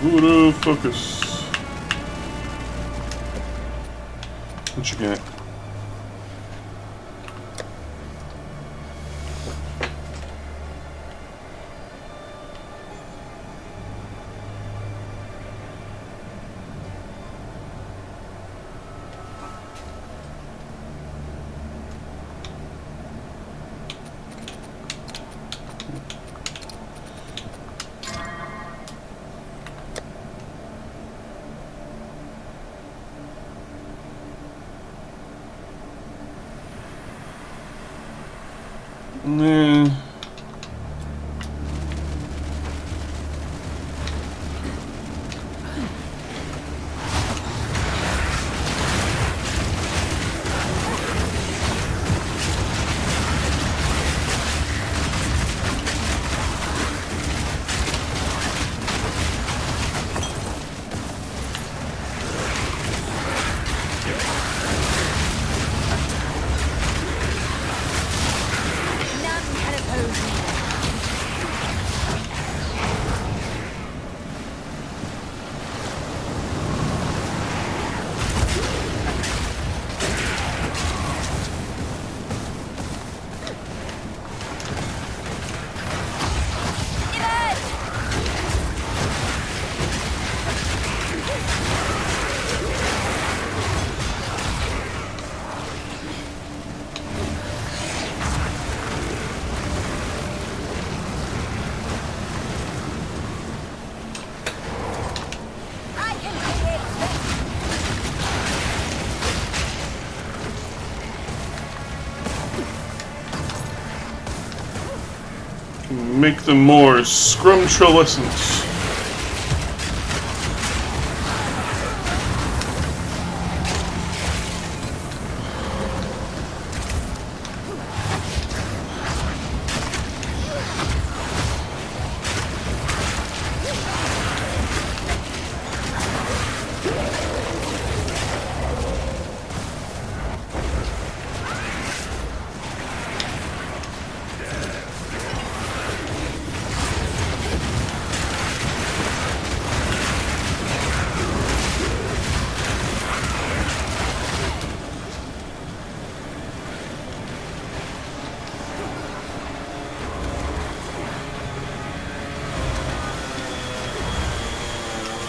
Buddha focus. What you got? Nah. Make them more scrumptious.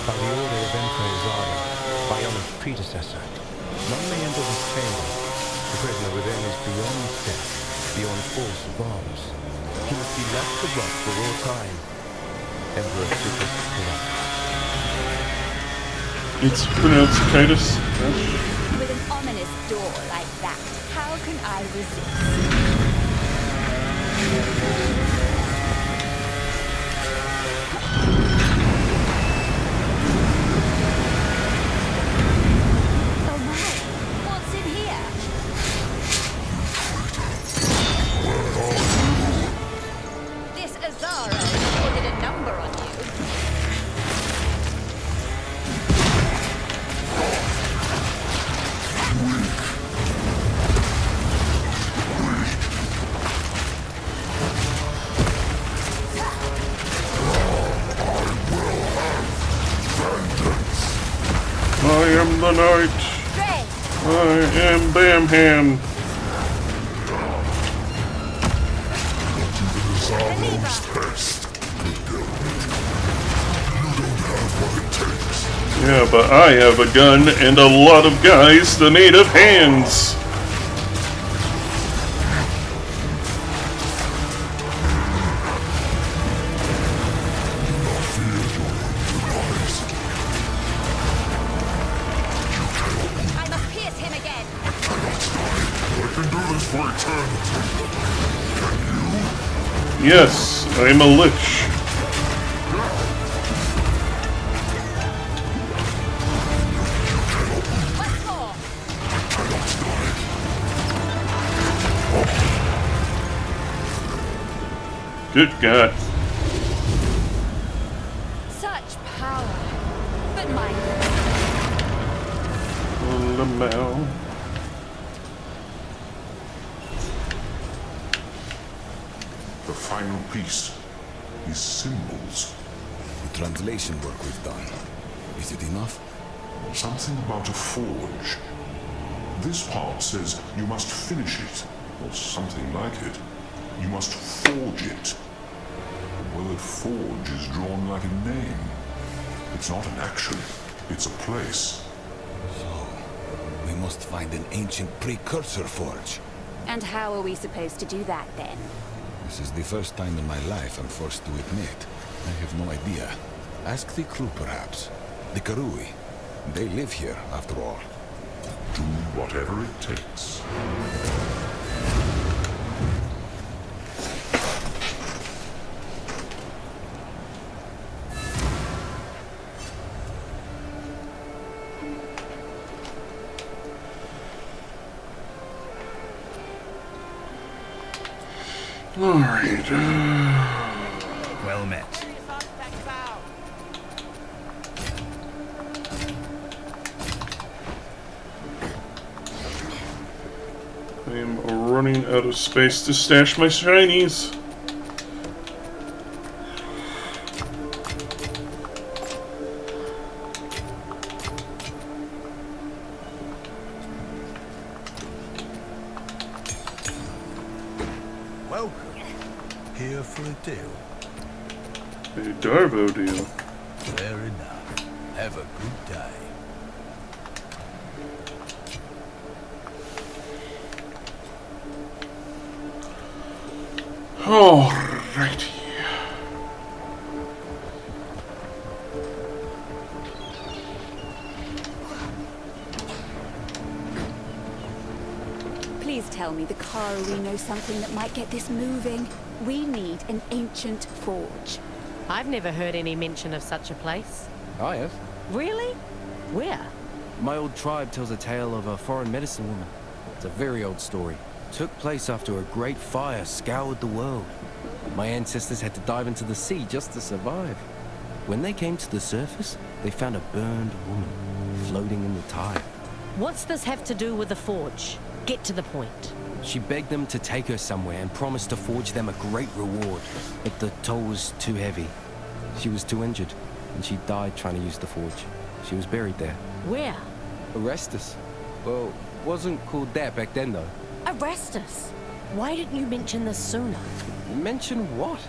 By the order of Emperor Exile, Biona's predecessor, none may enter this chamber. The prisoner within is beyond death, beyond force of arms. He must be left to rot for all time. Emperor Titus Correct. It's pronounced Titus. With an ominous door like that, how can I resist? Oh my, what's in here? This Azara ordered a number on you. I am the knight. I am Bamham. Yeah, but I have a gun and a lot of guys that made of hands. I must pierce him again. I can do this for eternity. Yes, I'm a lich. Once more. Good God. Such power. But mindless. Lamau. The final piece. These symbols. The translation work we've done. Is it enough? Something about a forge. This part says you must finish it, or something like it. You must forge it. The word forge is drawn like a name. It's not an action, it's a place. So, we must find an ancient precursor forge. And how are we supposed to do that then? This is the first time in my life I'm forced to admit. I have no idea. Ask the crew, perhaps. The Karui. They live here, after all. Do whatever it takes. Alright. Well met. I am running out of space to stash my shinies. Welcome. Here for a deal. A Darvo deal. Fair enough. Have a good day. Alrighty. Please tell me the Karui know something that might get this moving. We need an ancient forge. I've never heard any mention of such a place. I have. Really? Where? My old tribe tells a tale of a foreign medicine woman. It's a very old story. Took place after a great fire scoured the world. My ancestors had to dive into the sea just to survive. When they came to the surface, they found a burned woman floating in the tide. What's this have to do with the forge? Get to the point. She begged them to take her somewhere and promised to forge them a great reward, but the toll was too heavy. She was too injured, and she died trying to use the forge. She was buried there. Where? Arrestus. Well, wasn't called that back then, though. Arrest us. Why didn't you mention this sooner? Mention what?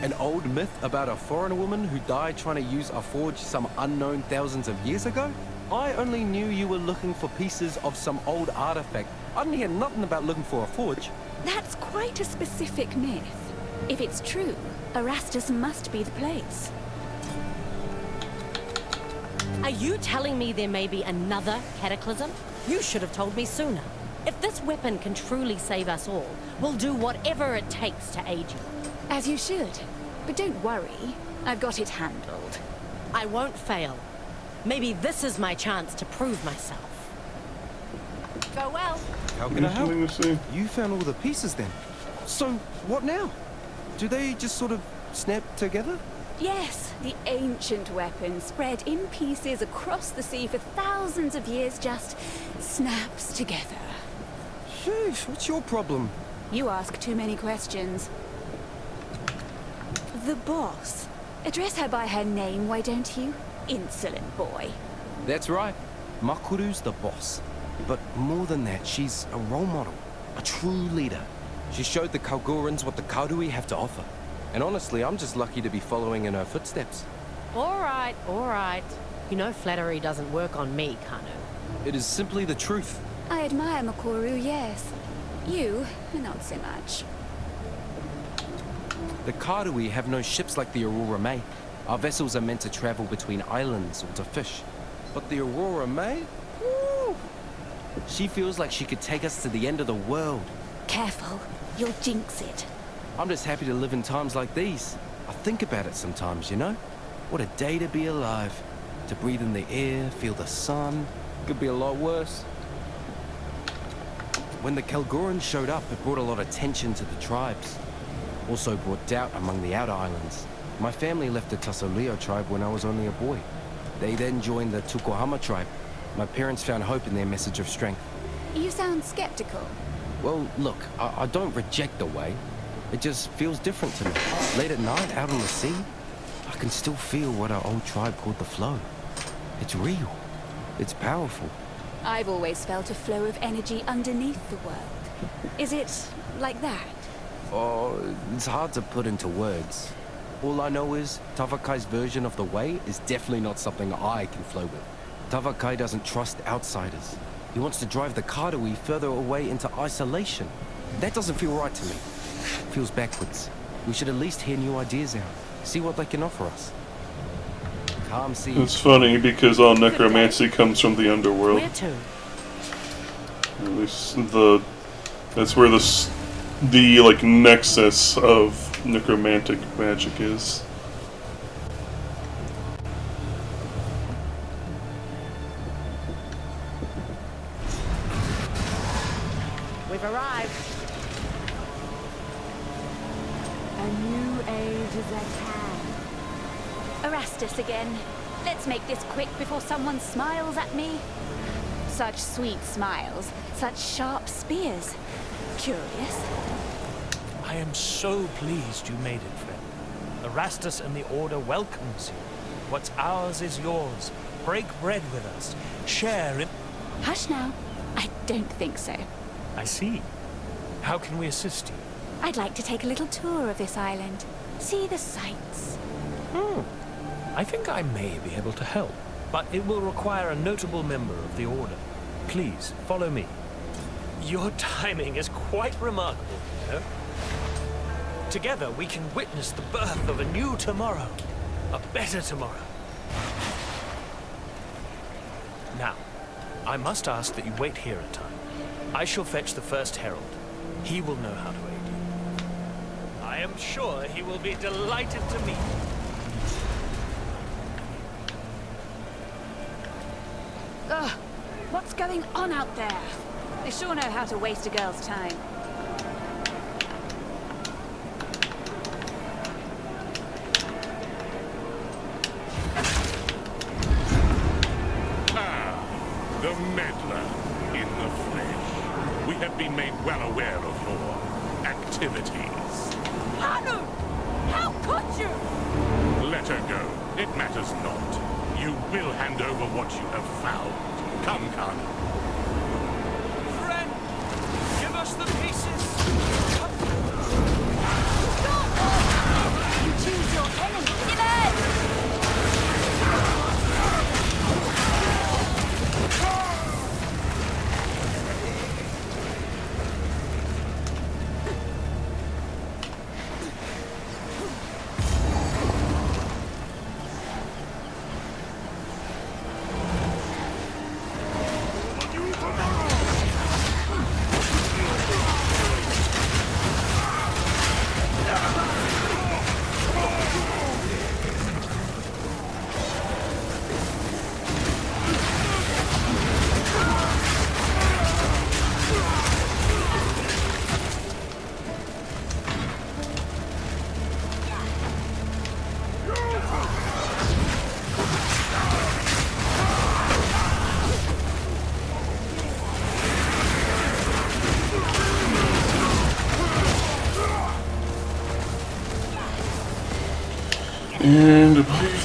An old myth about a foreign woman who died trying to use a forge some unknown thousands of years ago? I only knew you were looking for pieces of some old artifact. I didn't hear nothing about looking for a forge. That's quite a specific myth. If it's true, Erastus must be the place. Are you telling me there may be another cataclysm? You should have told me sooner. If this weapon can truly save us all, we'll do whatever it takes to aid you. As you should. But don't worry, I've got it handled. I won't fail. Maybe this is my chance to prove myself. Go well. How can I help? You found all the pieces then. So, what now? Do they just sort of snap together? Yes, the ancient weapon spread in pieces across the sea for thousands of years just snaps together. Sheesh, what's your problem? You ask too many questions. The boss. Address her by her name, why don't you? Insolent boy. That's right. Makuru's the boss. But more than that, she's a role model. A true leader. She showed the Kalgorans what the Karui have to offer. And honestly, I'm just lucky to be following in her footsteps. All right, all right. You know flattery doesn't work on me, Kanu. It is simply the truth. I admire Makoru, yes. You, not so much. The Karui have no ships like the Aurora May. Our vessels are meant to travel between islands or to fish. But the Aurora May? Woo! She feels like she could take us to the end of the world. Careful, you'll jinx it. I'm just happy to live in times like these. I think about it sometimes, you know? What a day to be alive. To breathe in the air, feel the sun. Could be a lot worse. When the Kalgorans showed up, it brought a lot of tension to the tribes. Also brought doubt among the outer islands. My family left the Tasoleo tribe when I was only a boy. They then joined the Tukohama tribe. My parents found hope in their message of strength. You sound skeptical. Well, look, I don't reject the way. It just feels different to me. Late at night, out on the sea, I can still feel what our old tribe called the flow. It's real. It's powerful. I've always felt a flow of energy underneath the world. Is it like that? Oh, it's hard to put into words. All I know is Tavakai's version of the way is definitely not something I can flow with. Tavakai doesn't trust outsiders. He wants to drive the Karui further away into isolation. That doesn't feel right to me. It feels backwards. We should at least hear new ideas out. See what they can offer us. Calm seas. It's funny because all necromancy comes from the underworld. Where to? At least that's where the like nexus of necromantic magic is. We've arrived. A new age is at hand. Erastus again. Let's make this quick before someone smiles at me. Such sweet smiles, such sharp spears. Curious. I am so pleased you made it, friend. Erastus and the Order welcomes you. What's ours is yours. Break bread with us. Share in... Hush now. I don't think so. I see. How can we assist you? I'd like to take a little tour of this island. See the sights. I think I may be able to help, but it will require a notable member of the Order. Please, follow me. Your timing is quite remarkable, you know? Together we can witness the birth of a new tomorrow. A better tomorrow. Now, I must ask that you wait here a time. I shall fetch the first herald. He will know how to aid you. I am sure he will be delighted to meet you. Ugh, what's going on out there? They sure know how to waste a girl's time. The meddler in the flesh. We have been made well aware of your activities. Hanu! How could you? Let her go. It matters not. You will hand over what you have found. Come, Khan. Friend, give us the pieces.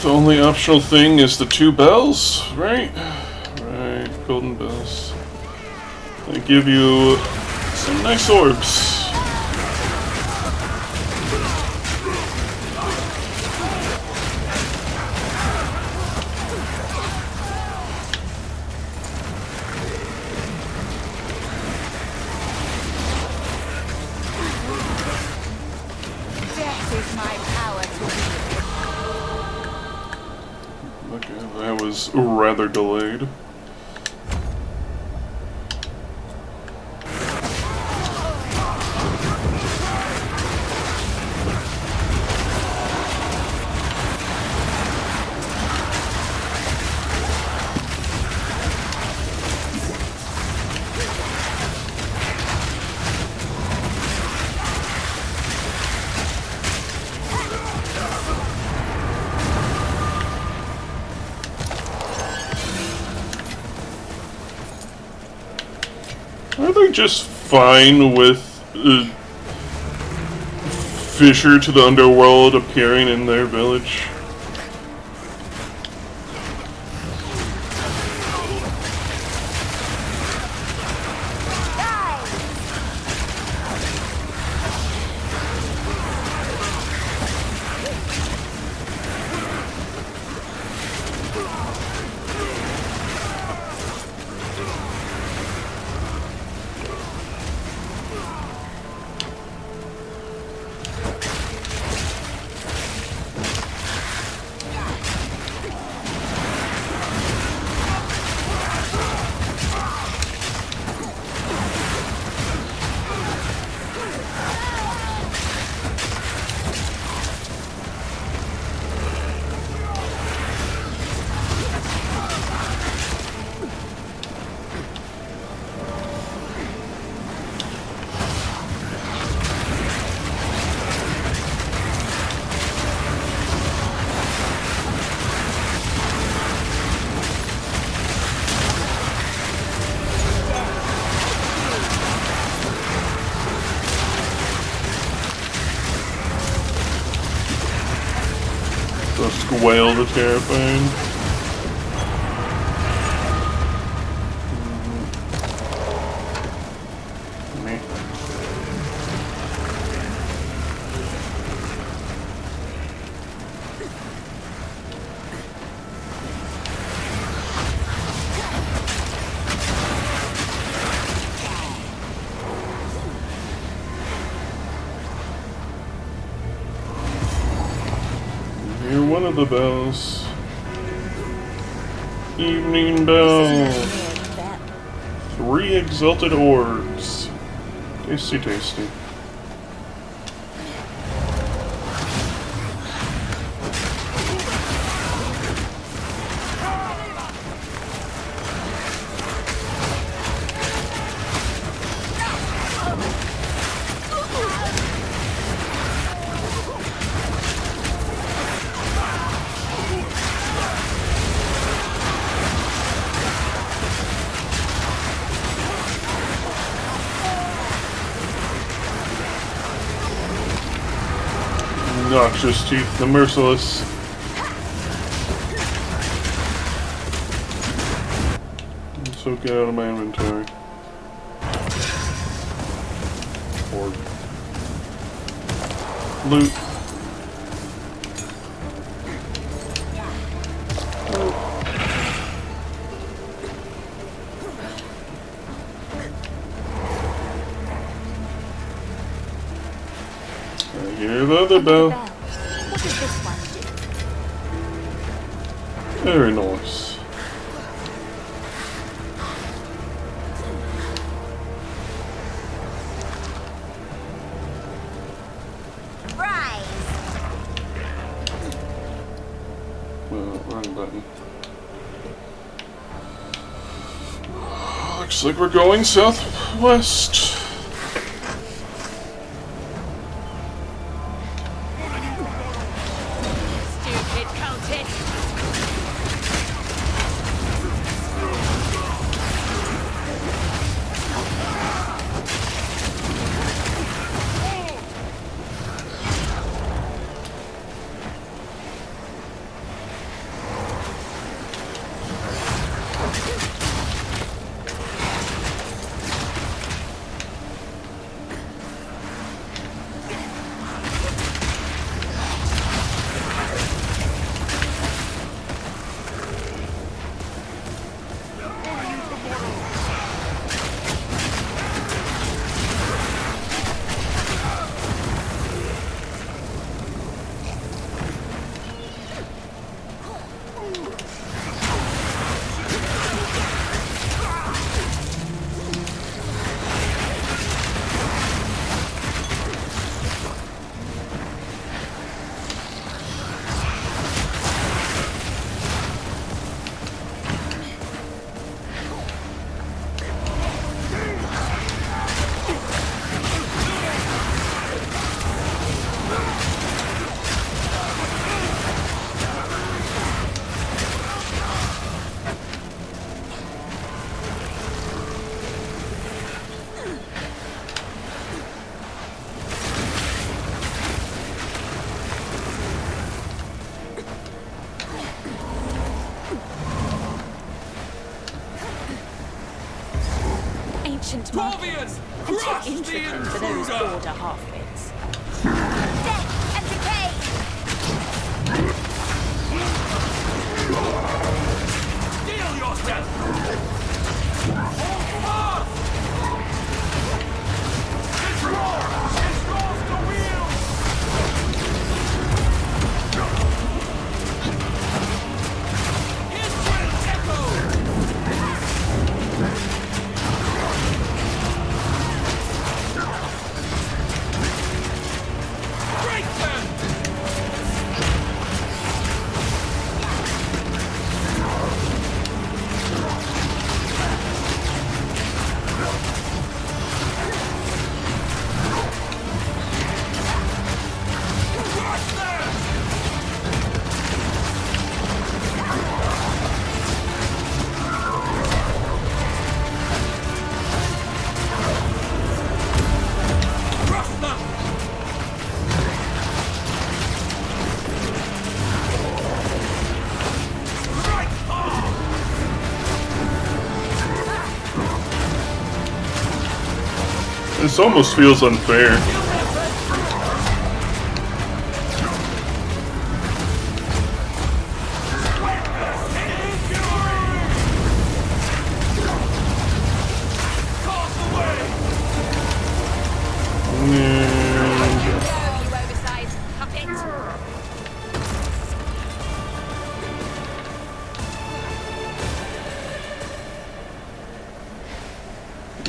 The only optional thing is the 2 bells, right? Right, golden bells. They give you some nice orbs. Death is my power to wield. Okay, that was rather delayed. Are they just fine with Fisher to the underworld appearing in their village? Whale the terrifying. Me. Hear one of the bells. Evening bell. 3 exalted orbs. Tasty, tasty. Noxious Teeth, the Merciless. So get out of my inventory. Orb. Loot. I hear the other bell. What does this one do? Very nice. Wrong button. Looks like we're going southwest. ancient markets and too intricate for those border half-wits. Death and decay! Deal yourself! This almost feels unfair.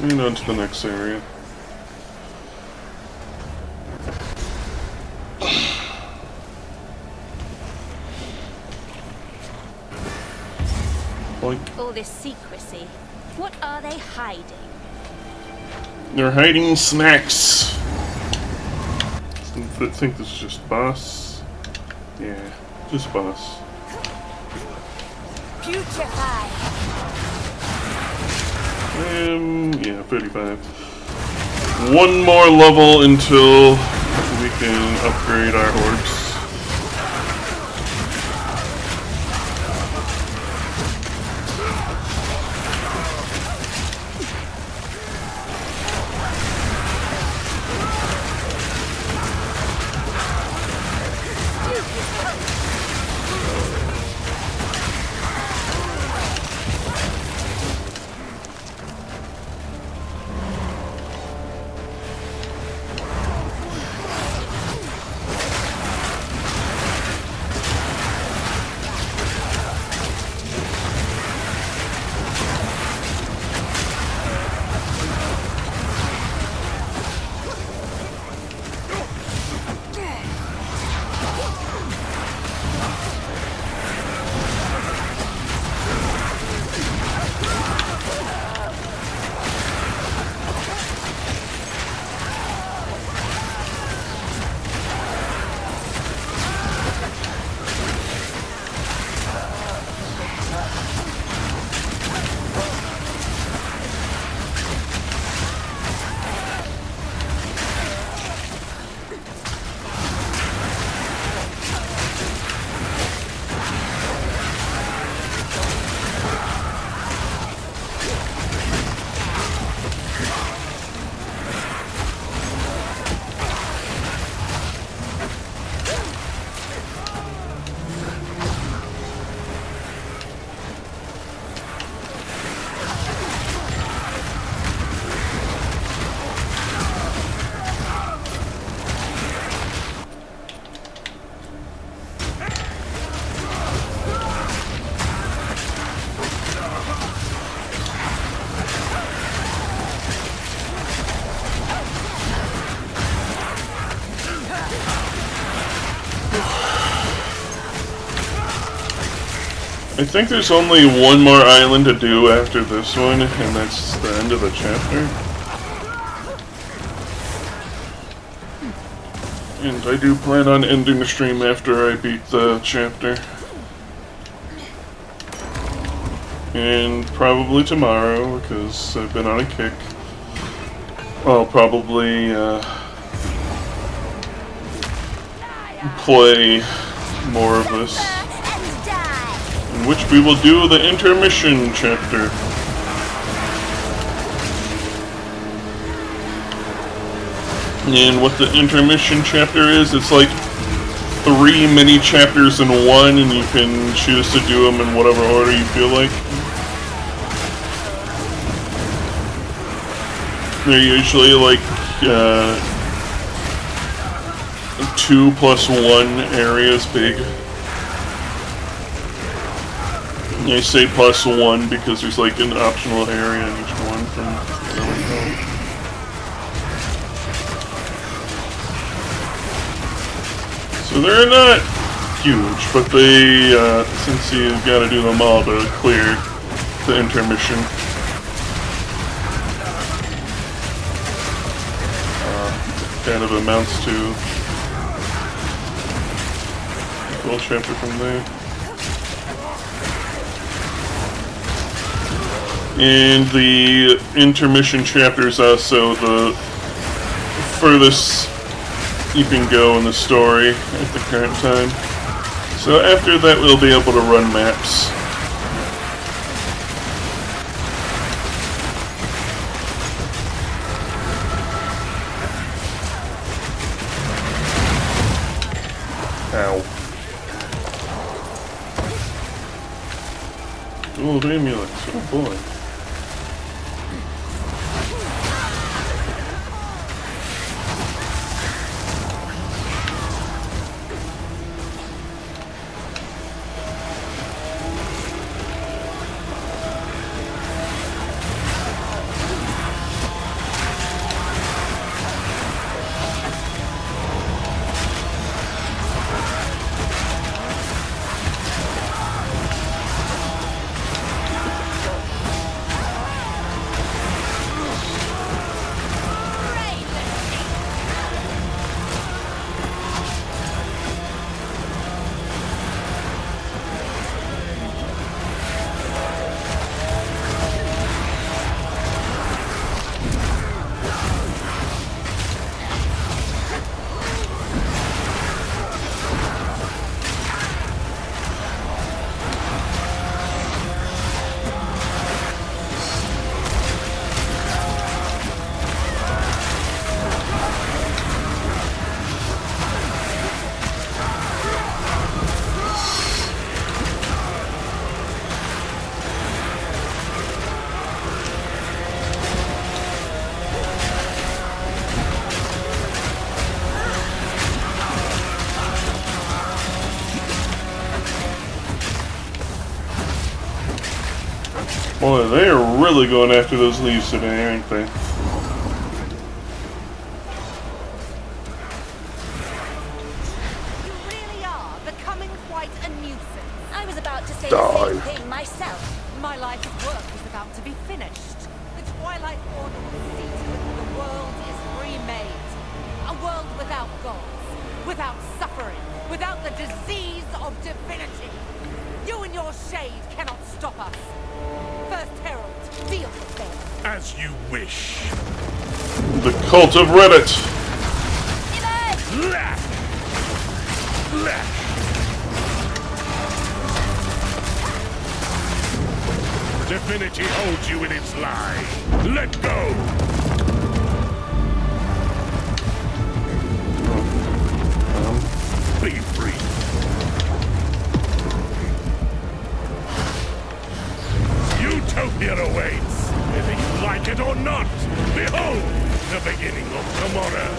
And on to the next area. All this secrecy. What are they hiding? They're hiding snacks. I think this is just boss. Yeah, just boss. Putrefy. Yeah, 35. One more level until we can upgrade our orbs. I think there's only one more island to do after this one, and that's the end of the chapter. And I do plan on ending the stream after I beat the chapter. And probably tomorrow, because I've been on a kick. I'll probably play more of this. In which we will do the intermission chapter. And what the intermission chapter is, it's like 3 mini chapters in one, and you can choose to do them in whatever order you feel like. They're usually like 2+1 areas big. I say +1 because there's like an optional area in each one from what I recall. So they're not huge, but they, since you've got to do them all to clear the intermission, kind of amounts to a full chapter from there. And the intermission chapter is also the furthest you can go in the story at the current time. So after that we'll be able to run maps. Ow. Gold amulets, oh boy. Boy, they are really going after those leaves today, aren't they? You really are becoming quite a nuisance. I was about to say Die. the same thing myself. My life's work is about to be finished. The Twilight Order will cease. The world is remade. A world without gods, without suffering, without the disease of divinity. You and your shade cannot stop us. First Herald, deal with them. As you wish. The Cult of Reddit. Lash! Lash! Divinity holds you in its lie. Let go! Be free. Utopia awaits, whether you like it or not. Behold, the beginning of tomorrow.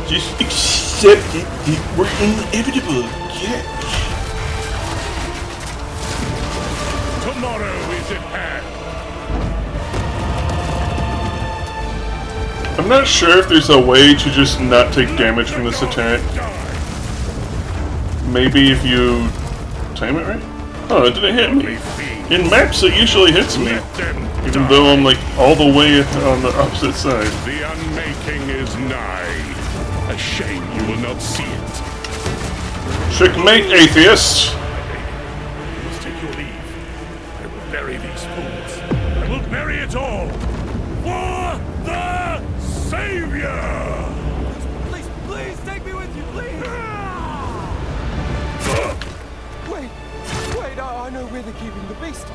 Just accept it. We're inevitable. Catch. Tomorrow is at hand. I'm not sure if there's a way to just not take damage from this attack. Maybe if you time it right? Oh, it didn't hit me. In maps it usually hits me. Even though I'm like all the way on the opposite side. The unmaking is nigh. A shame you will not see it. Checkmate, atheist! You must take your leave. I will bury these fools. I will bury it all. For the Savior! Please, please take me with you, please! Wait, I know where they're keeping the beast.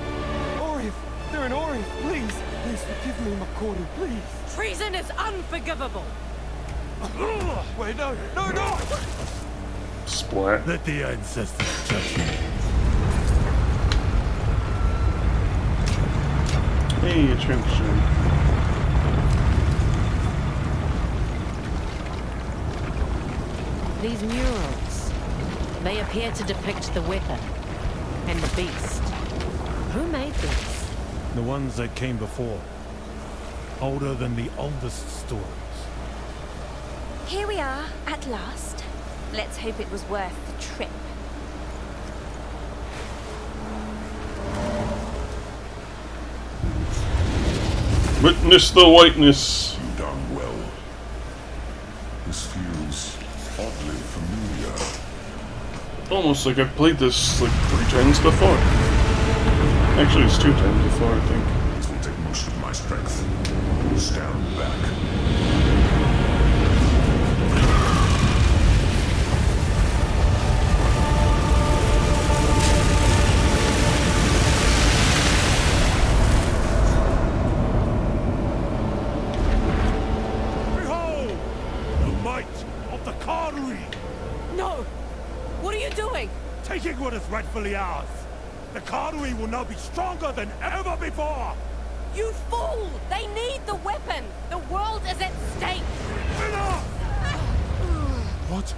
Or if Mother and Ori, please. Please forgive me, Makoru, please. Treason is unforgivable. Wait, no, no, no! Splat. Let the ancestors judge you. Hey, attention. These murals, they appear to depict the weapon and the beast. Who made these? The ones that came before. Older than the oldest stories. Here we are, at last. Let's hope it was worth the trip. Witness the whiteness. You done well. This feels oddly familiar. Almost like I've played this like 3 times before. Actually, it's 2 times before, I think. It will take most of my strength. Stand back. Behold! The might of the Cardinal! No! What are you doing? Taking what is rightfully ours! The Cardinal will now be stronger than ever before! You fool! They need the weapon! The world is at stake! Enough! What?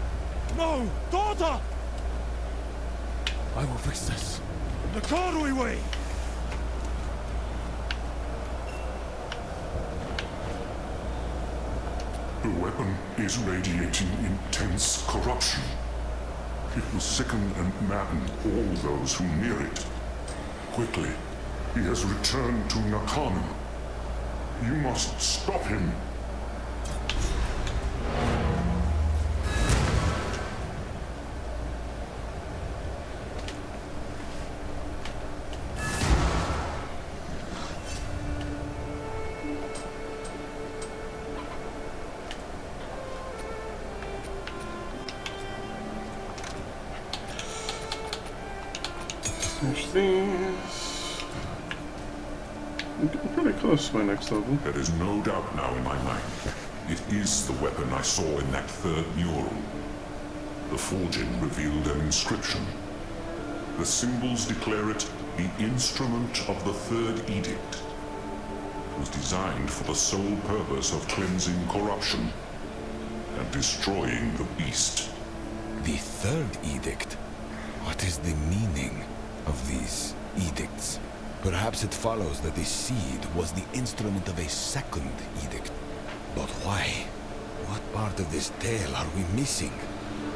No! Daughter! I will fix this. The Cardinal way! The weapon is radiating intense corruption. It will sicken and madden all those who near it. Quickly, he has returned to Nakano. You must stop him. There's these. I'm getting pretty close to my next level. There is no doubt now in my mind. It is the weapon I saw in that third mural. The forging revealed an inscription. The symbols declare it the instrument of the third edict. It was designed for the sole purpose of cleansing corruption and destroying the beast. The third edict? What is the meaning of these edicts? Perhaps it follows that the seed was the instrument of a second edict. But why? What part of this tale are we missing?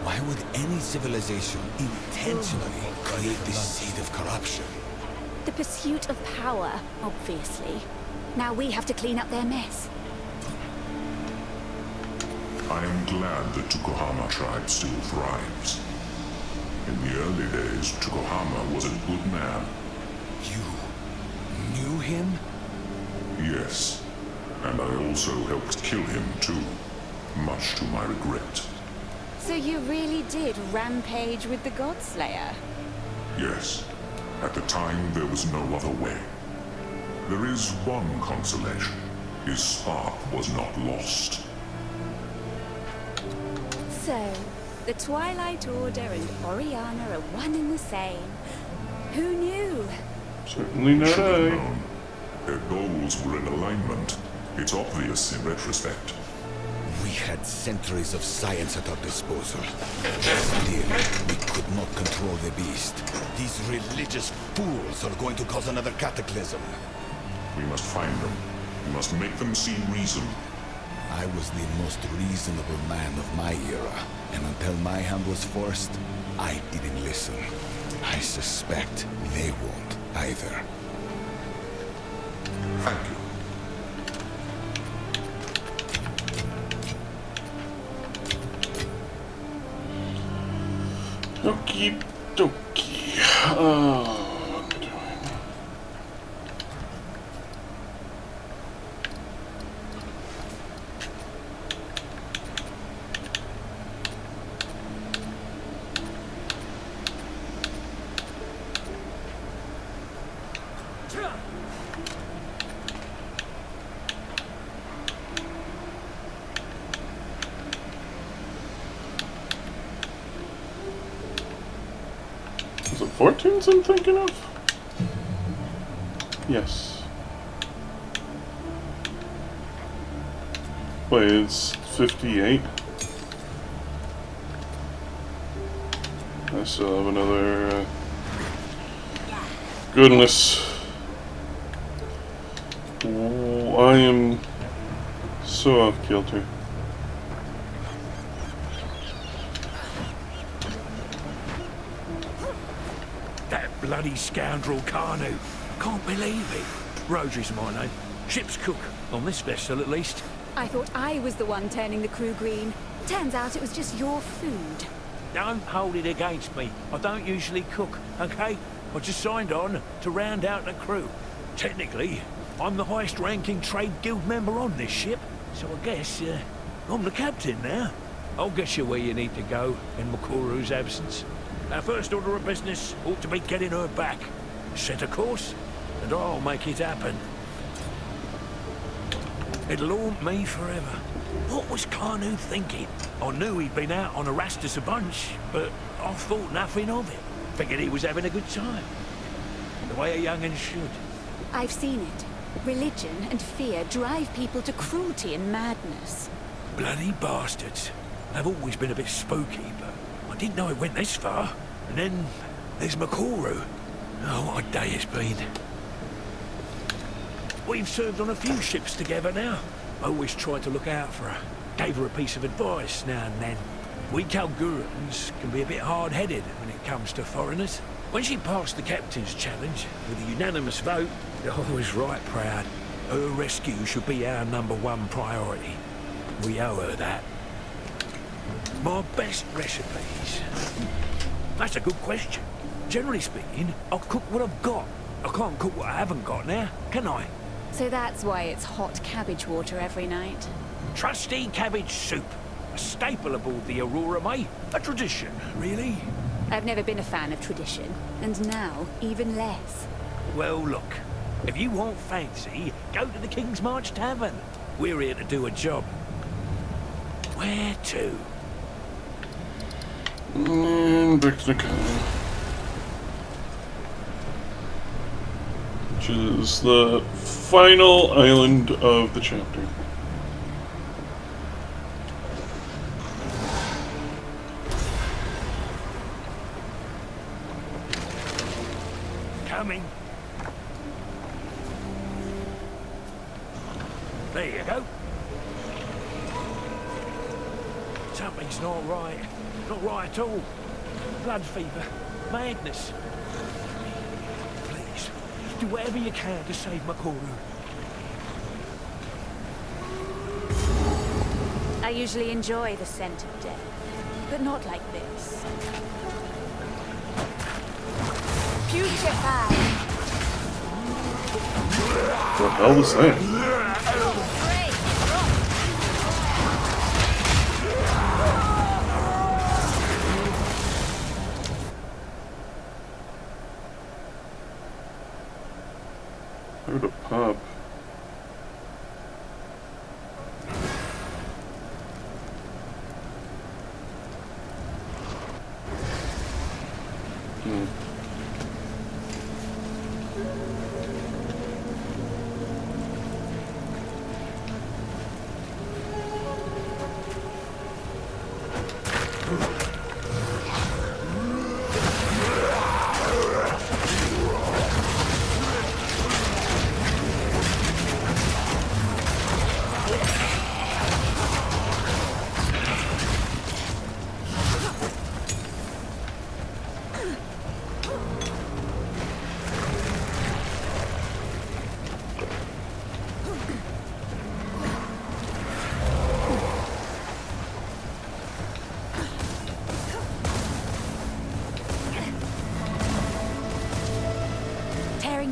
Why would any civilization intentionally create the seed of corruption? The pursuit of power, obviously. Now we have to clean up their mess. I am glad the Tukohama tribe still thrives. In the early days, Tukohama was a good man. You knew him? Yes, and I also helped kill him too, much to my regret. So you really did rampage with the Godslayer? Yes, at the time there was no other way. There is one consolation. His spark was not lost. So, the Twilight Order and Oriana are one and the same. Who knew? Certainly not Should have I. known. Their goals were in alignment. It's obvious in retrospect. We had centuries of science at our disposal. Still, we could not control the beast. These religious fools are going to cause another cataclysm. We must find them. We must make them see reason. I was the most reasonable man of my era, and until my hand was forced, I didn't listen. I suspect they won't either. Thank you. Okie dokie. What am I doing? Is it 14s I'm thinking of? Yes. Wait, it's 58? I still have another... Goodness. Oh, I am so off kilter. That bloody scoundrel Carnu. Can't believe it. Rosary's my name. Ship's cook. On this vessel, at least. I thought I was the one turning the crew green. Turns out it was just your food. Don't hold it against me. I don't usually cook, okay? I just signed on to round out the crew. Technically, I'm the highest-ranking trade guild member on this ship, so I guess I'm the captain now. I'll get you where you need to go in Makuru's absence. Our first order of business ought to be getting her back. Set a course, and I'll make it happen. It'll haunt me forever. What was Carnu thinking? I knew he'd been out on Erastus a bunch, but I thought nothing of it. Figured he was having a good time. The way a young'un should. I've seen it. Religion and fear drive people to cruelty and madness. Bloody bastards. They've always been a bit spooky, but I didn't know it went this far. And then there's Makuru. Oh, what a day it's been. We've served on a few ships together now. I always tried to look out for her. Gave her a piece of advice now and then. We Kalgurans can be a bit hard-headed when it comes to foreigners. When she passed the captain's challenge with a unanimous vote, I was right proud. Her rescue should be our #1 priority. We owe her that. My best recipes? That's a good question. Generally speaking, I'll cook what I've got. I can't cook what I haven't got now, can I? So that's why it's hot cabbage water every night. Trusty cabbage soup. A staple aboard the Aurora, mate. A tradition, really. I've never been a fan of tradition, and now even less. Well, look. If you want fancy, go to the King's March Tavern. We're here to do a job. Where to? Back to the colony. Which is the final island of the chapter. Coming. There you go. Something's not right. Not right at all. Blood fever. Madness. Please, do whatever you can to save Makuru. I usually enjoy the scent of death, but not like this. Putrefy! What the hell was that? I heard a pop.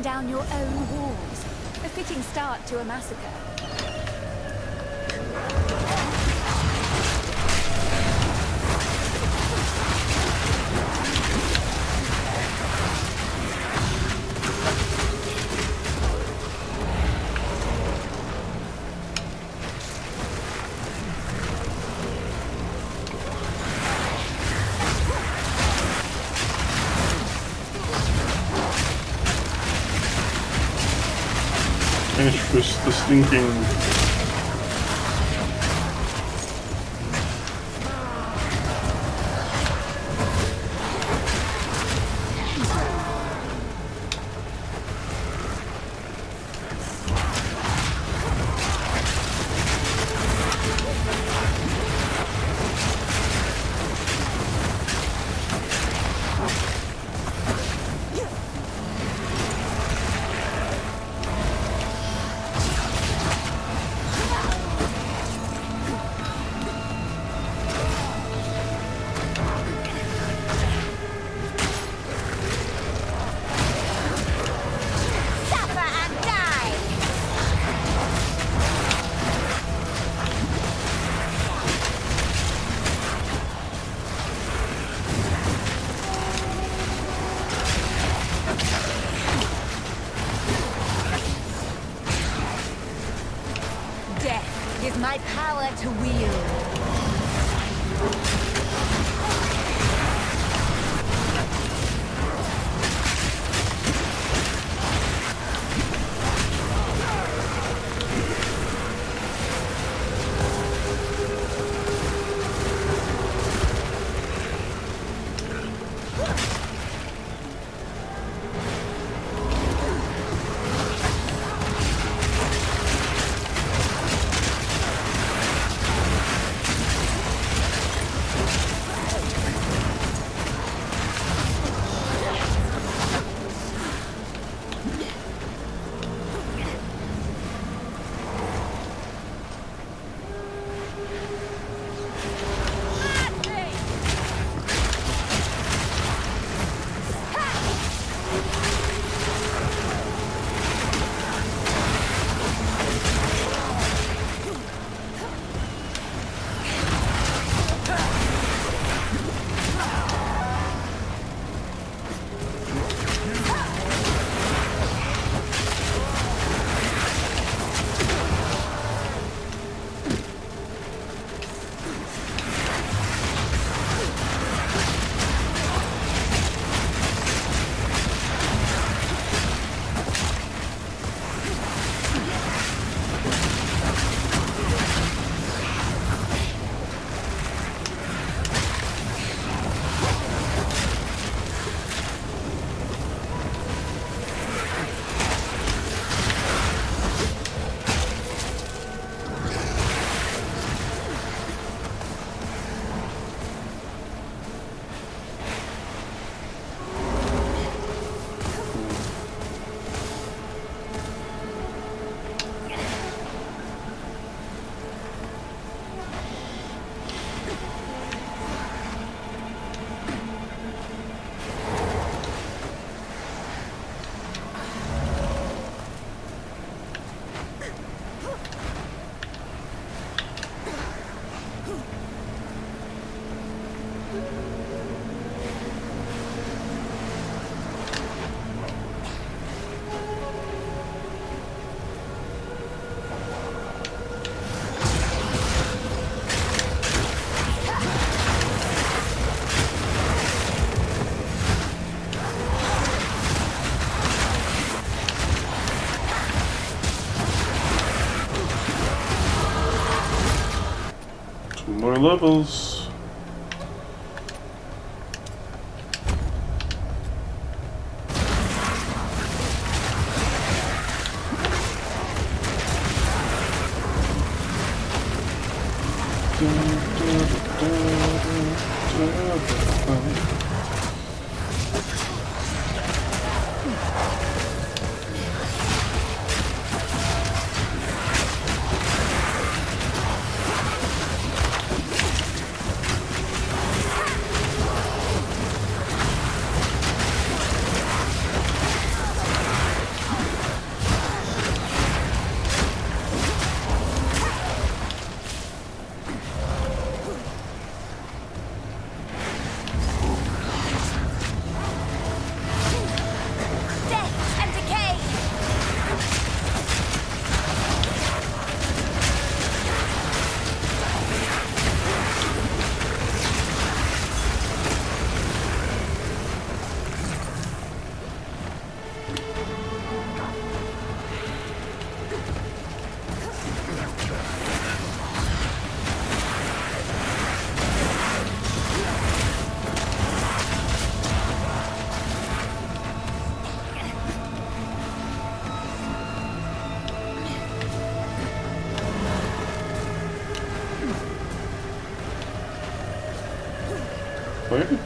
Down your own walls. A fitting start to a massacre. finish the stinking... Is my power to wield. More levels.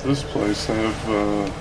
this place have,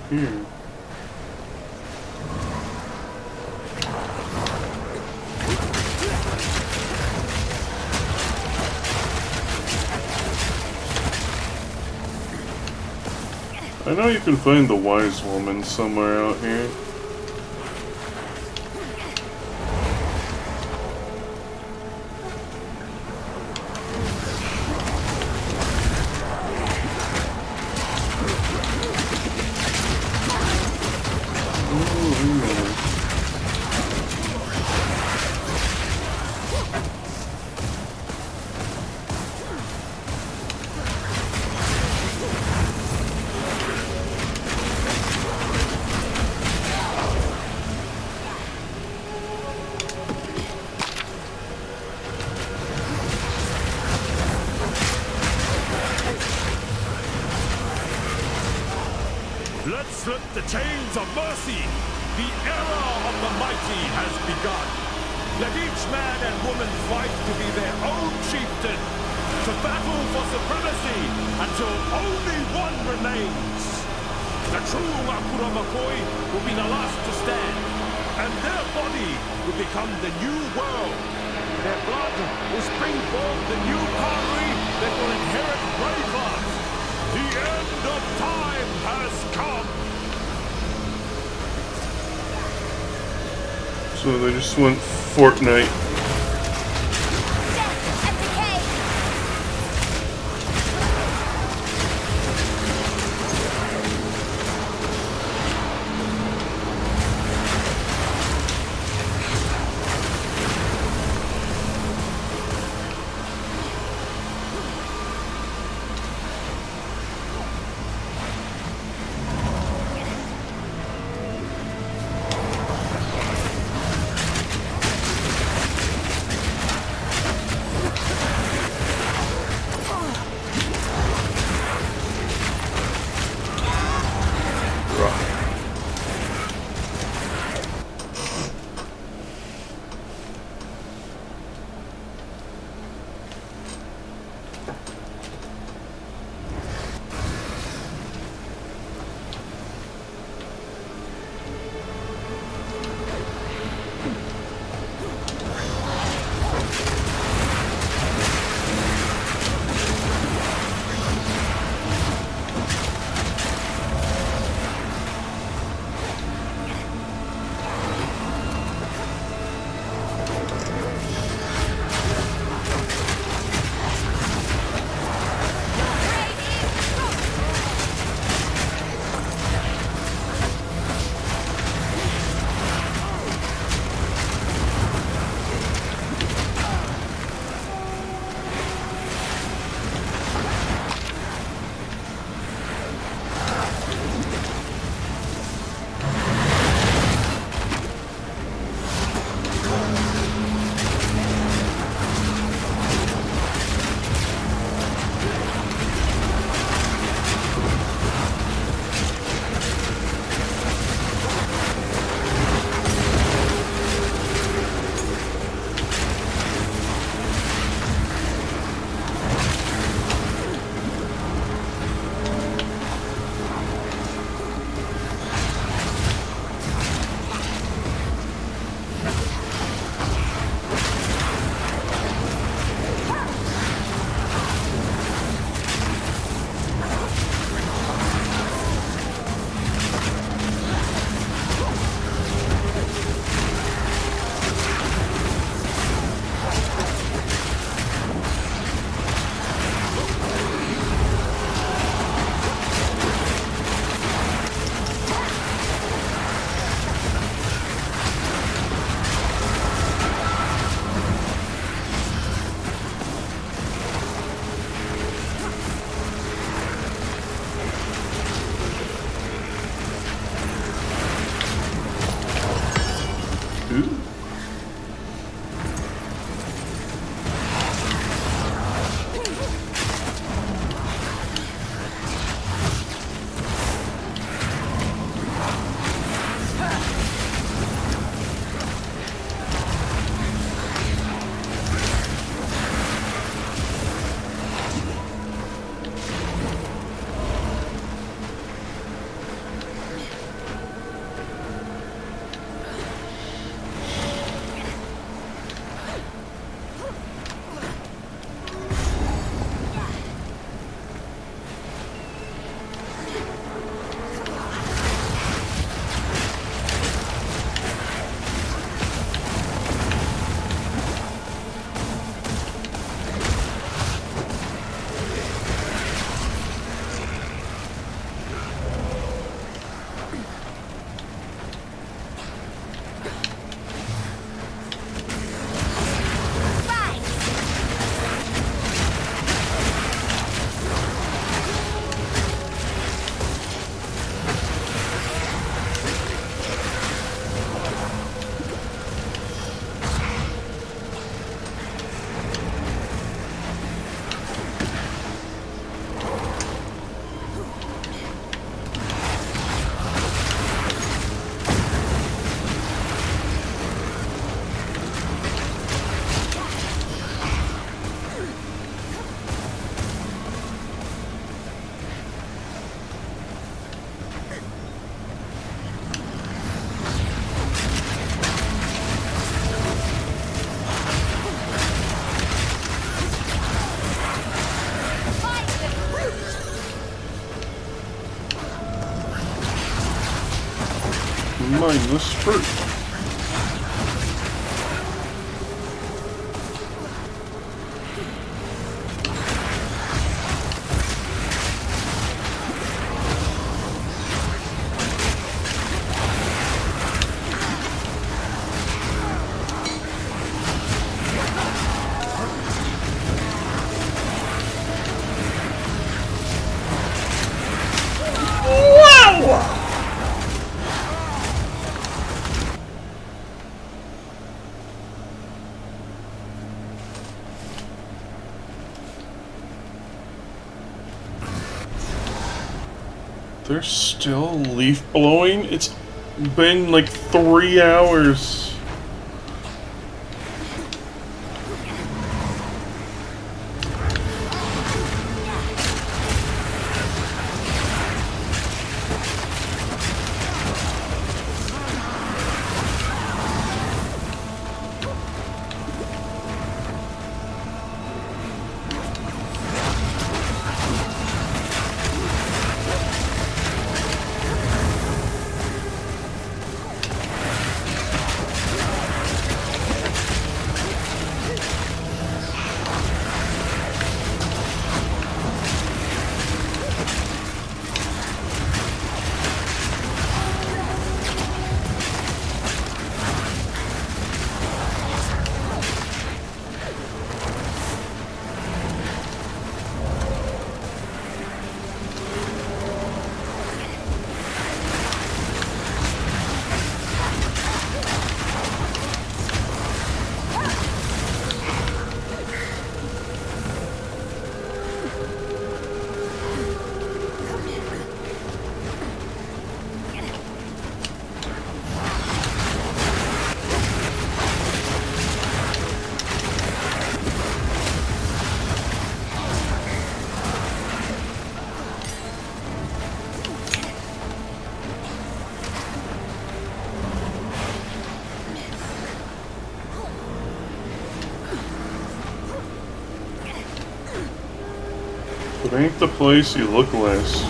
here. I know you can find the wise woman somewhere out here. Let's slip the chains of mercy. The era of the mighty has begun. Let each man and woman fight to be their own chieftain, to battle for supremacy until only one remains. The true Akura Makoi will be the last to stand, and their body will become the new world. Their blood will spring forth the new Kari that will inherit Ravens. The end of time has come! So they just went Fortnite. this fruit. There's still leaf blowing? It's been like 3 hours. It ain't the place you look last.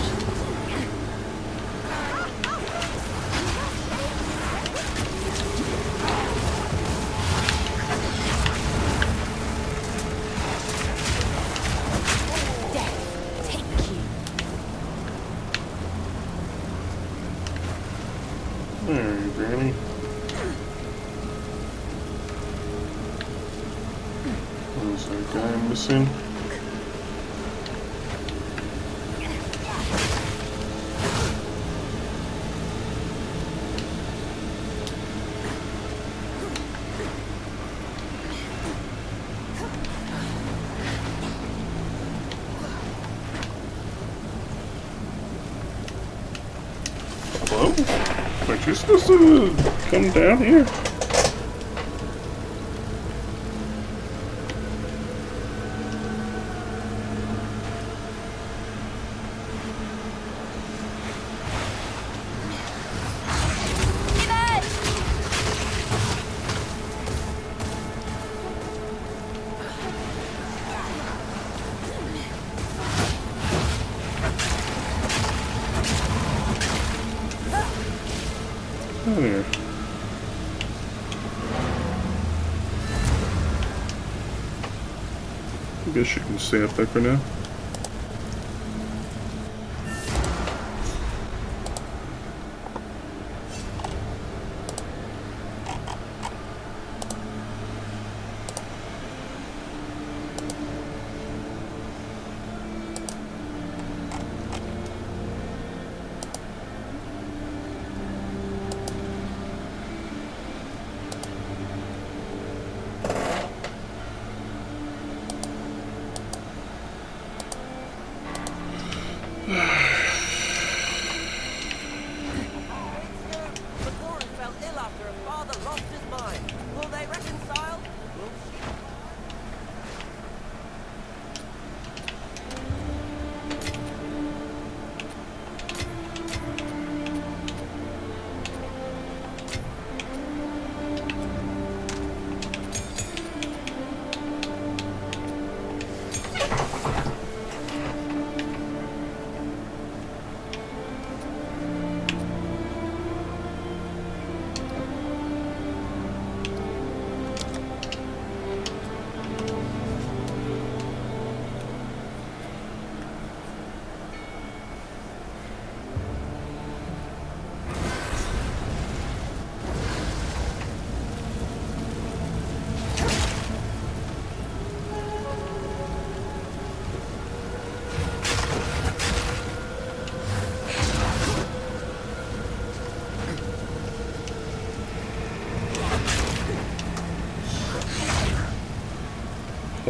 There you go, Granny. There's that guy missing. Hello? Aren't you supposed to come down here? Oh, there. I guess you can stay up there for now.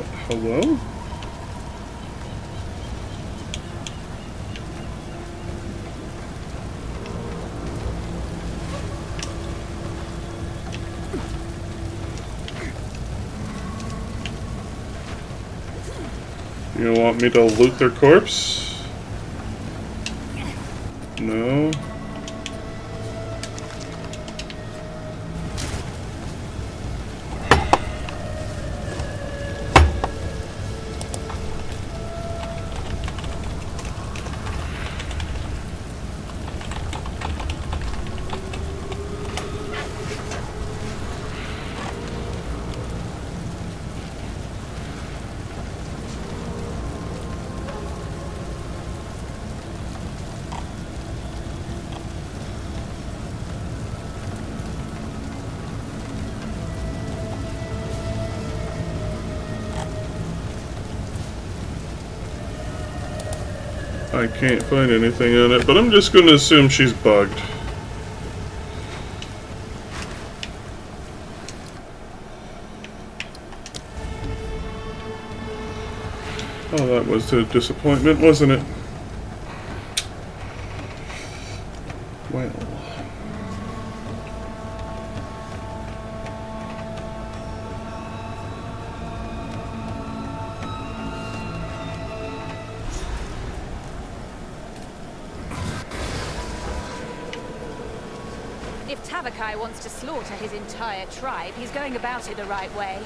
Hello? You want me to loot their corpse? No. I can't find anything on it, but I'm just going to assume she's bugged. Oh, that was a disappointment, wasn't it? Well. If Tavakai wants to slaughter his entire tribe, he's going about it the right way.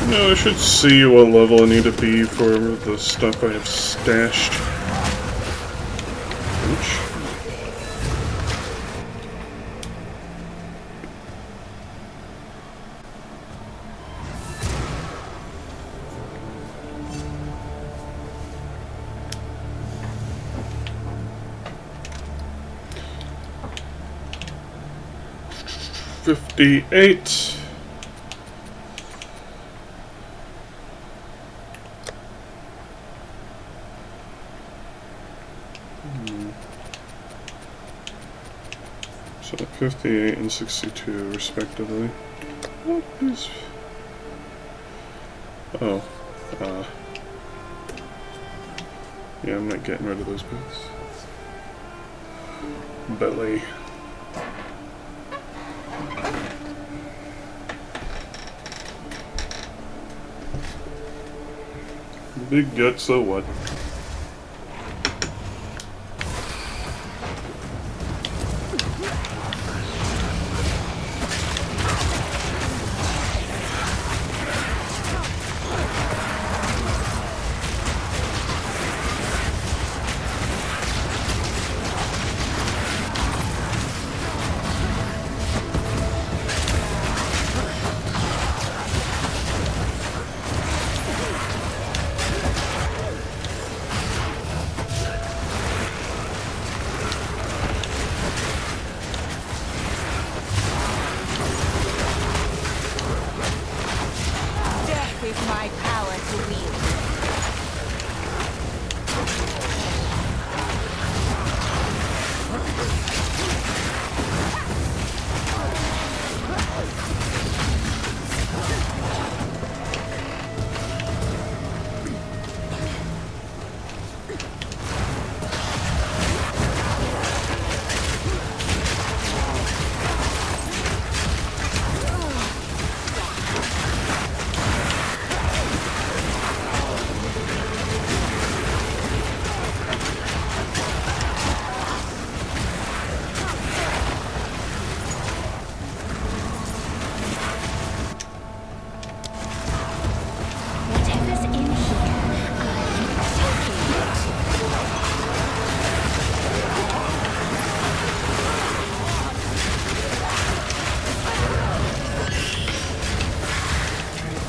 No, I should see what level I need to be for the stuff I have stashed. Ouch. $58. So 58 and 62 respectively. What is... Oh. Yeah, I'm not getting rid of those boots. Belly. Big gut, so what?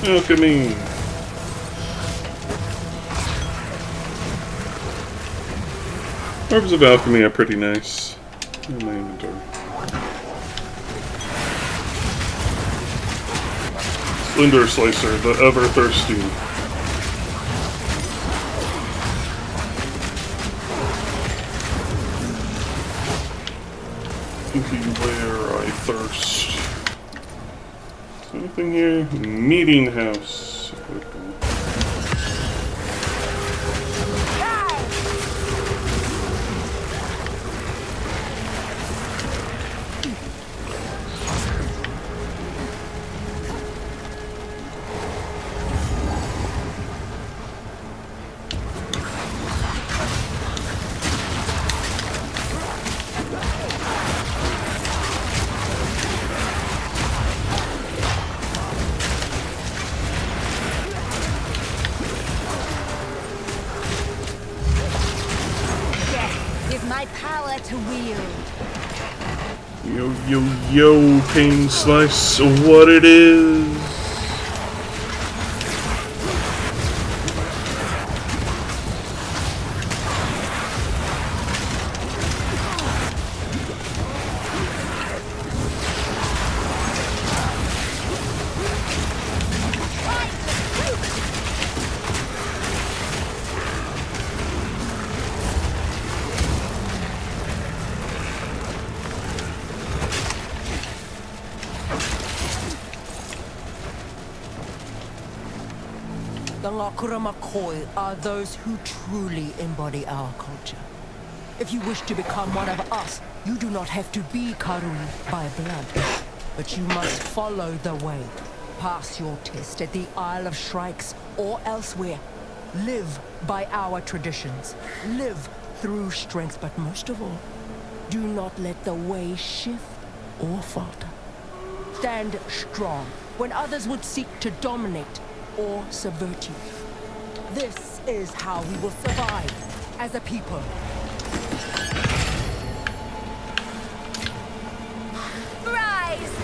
Alchemy. Orbs of alchemy are pretty nice. In my inventory. Slender Slicer, the ever thirsty. Thinking where I thirst. Is there anything here? Meeting house. My power to wield. Yo, yo, yo, Pain Slice, what it is? The Ngakuramakoi are those who truly embody our culture. If you wish to become one of us, you do not have to be Karui by blood. But you must follow the way. Pass your test at the Isle of Shrikes or elsewhere. Live by our traditions. Live through strength, but most of all, do not let the way shift or falter. Stand strong when others would seek to dominate or subvert you. This is how we will survive as a people. Rise!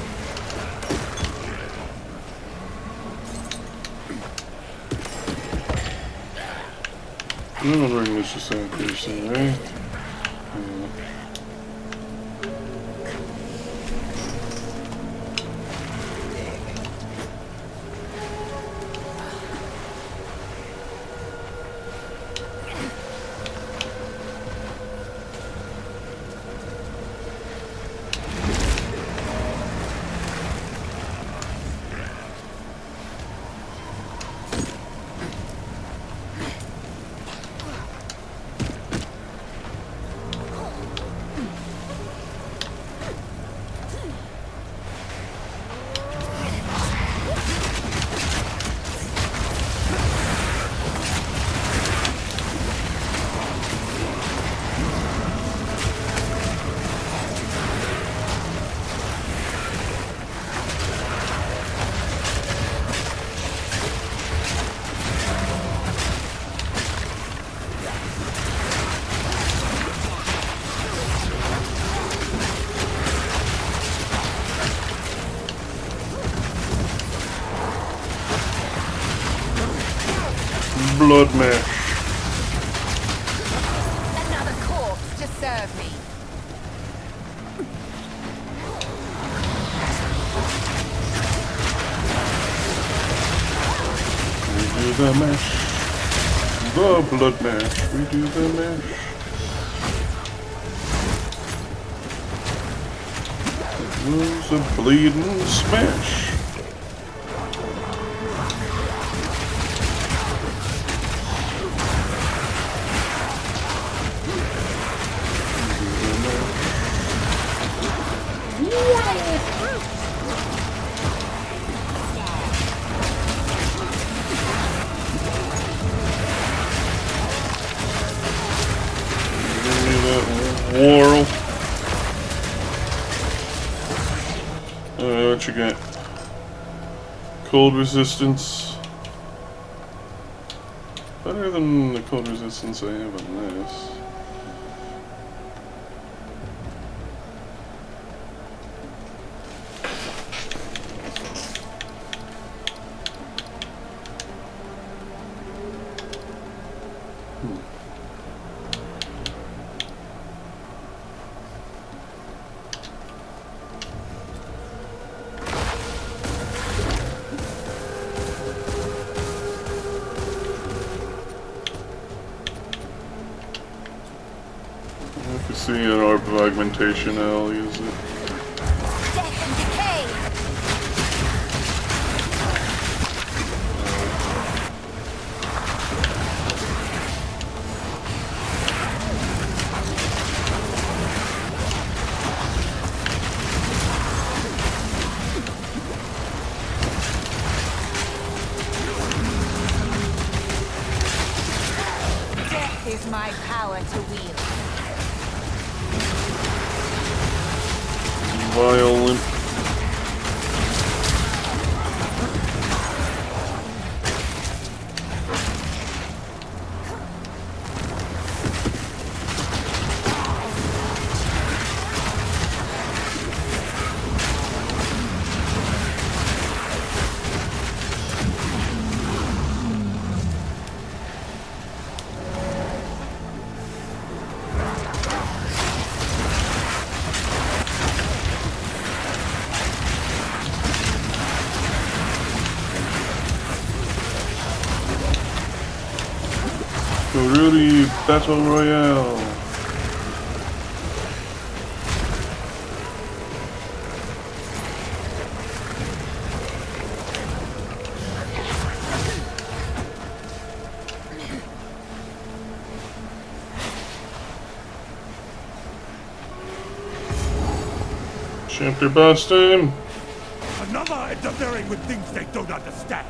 I'm not bring this just out here somewhere. Blood mash. Another corpse to serve me. We do the mash. The blood mash. We do the mash. It was a bleeding smash. Whirl. What you got? Cold resistance. Better than the cold resistance I have on this. I can see an orb of augmentation, I'll use it. Death and decay! Death is my power to wield. Violent. Rudy Battle Royale. Chapter boss time. Another interfering with things they don't understand.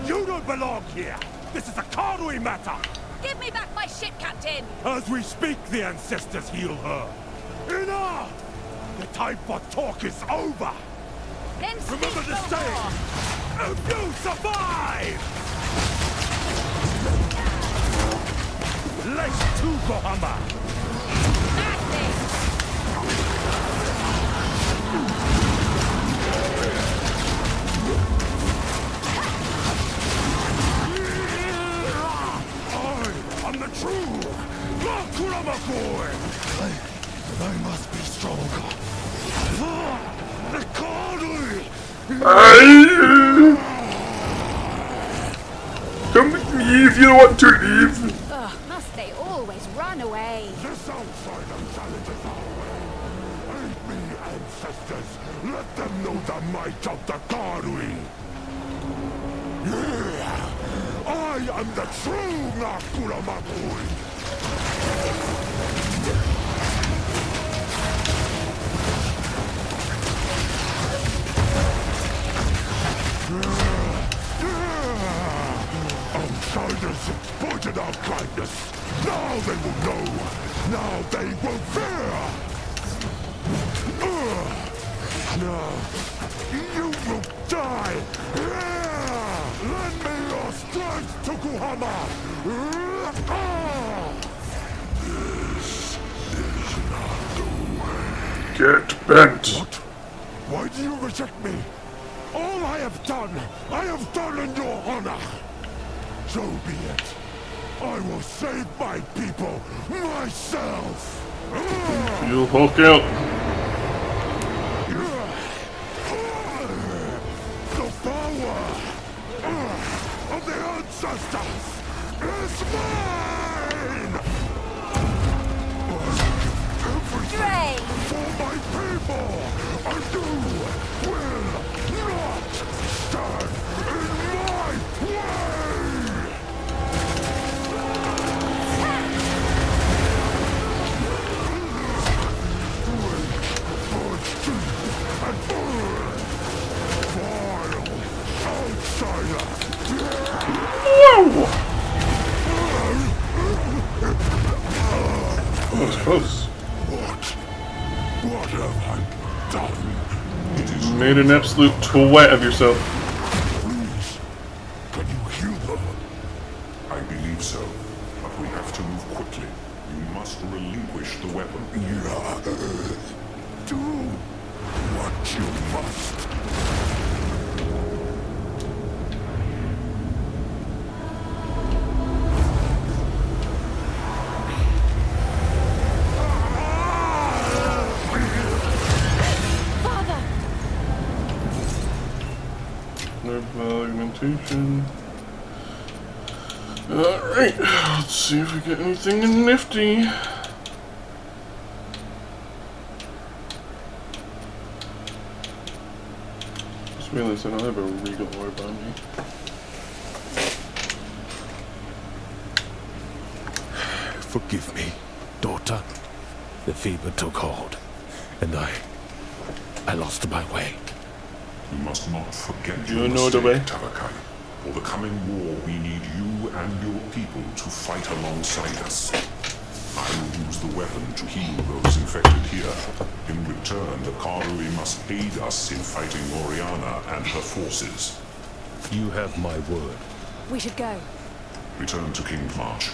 You don't belong here. This is a Karui matter. Give me back my ship, Captain! As we speak, the ancestors heal her. Enough! The time for talk is over. Then Remember the saying, if you survive! Let's to Kohama! I'm the true Makuramakoi! I must be stronger. The Karui! Come with me if you want to leave. Ugh, must they always run away? This outsider challenges our way. Aid me, ancestors. Let them know the might of the Karui. Yeah! I am the true Nakuramakoi! Outsiders pointed out kindness. Now they will know. Now they will fear. Now you will die. Lend me your strength, Tokuhama. This is not the way. Get bent. What? Why do you reject me? All I have done in your honor. So be it. I will save my people myself. You'll Hulk out. The power of the ancestors is mine. Drain! For my people, and you will not stand in my way. That was close. What have I done? It is Made an absolute twat of yourself. Please, can you heal her? I believe so, but we have to move quickly. You must relinquish the weapon. Do what you must. Teleportation. Alright, let's see if we get anything nifty. Just realized I don't have a regal orb on me. Forgive me, daughter. The fever took hold, and I lost my way. You must not forget You your know mistake, the way. Tavakai. For the coming war, we need you and your people to fight alongside us. I will use the weapon to heal those infected here. In return, the Karui must aid us in fighting Oriana and her forces. You have my word. We should go. Return to King's March.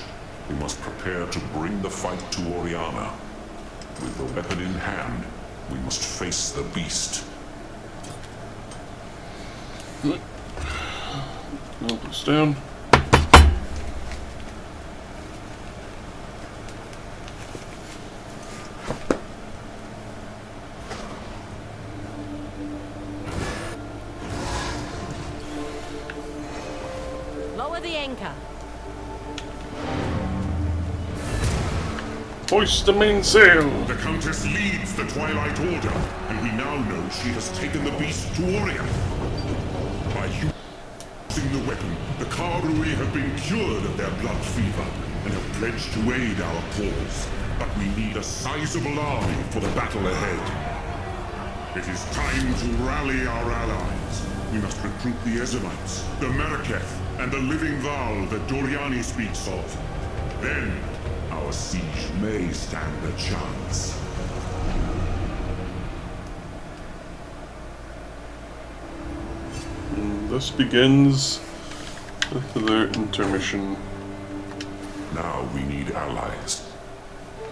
We must prepare to bring the fight to Oriana. With the weapon in hand, we must face the beast. Nope, it's down. Lower the anchor. Hoist the mainsail! The Countess leads the Twilight Order, and we now know she has taken the beast to Oriana. By using the weapon, the Karui have been cured of their blood fever and have pledged to aid our cause. But we need a sizable army for the battle ahead. It is time to rally our allies. We must recruit the Ezemites, the Meraketh, and the living Val that Doriani speaks of. Then, our siege may stand a chance. This begins the intermission. Now we need allies.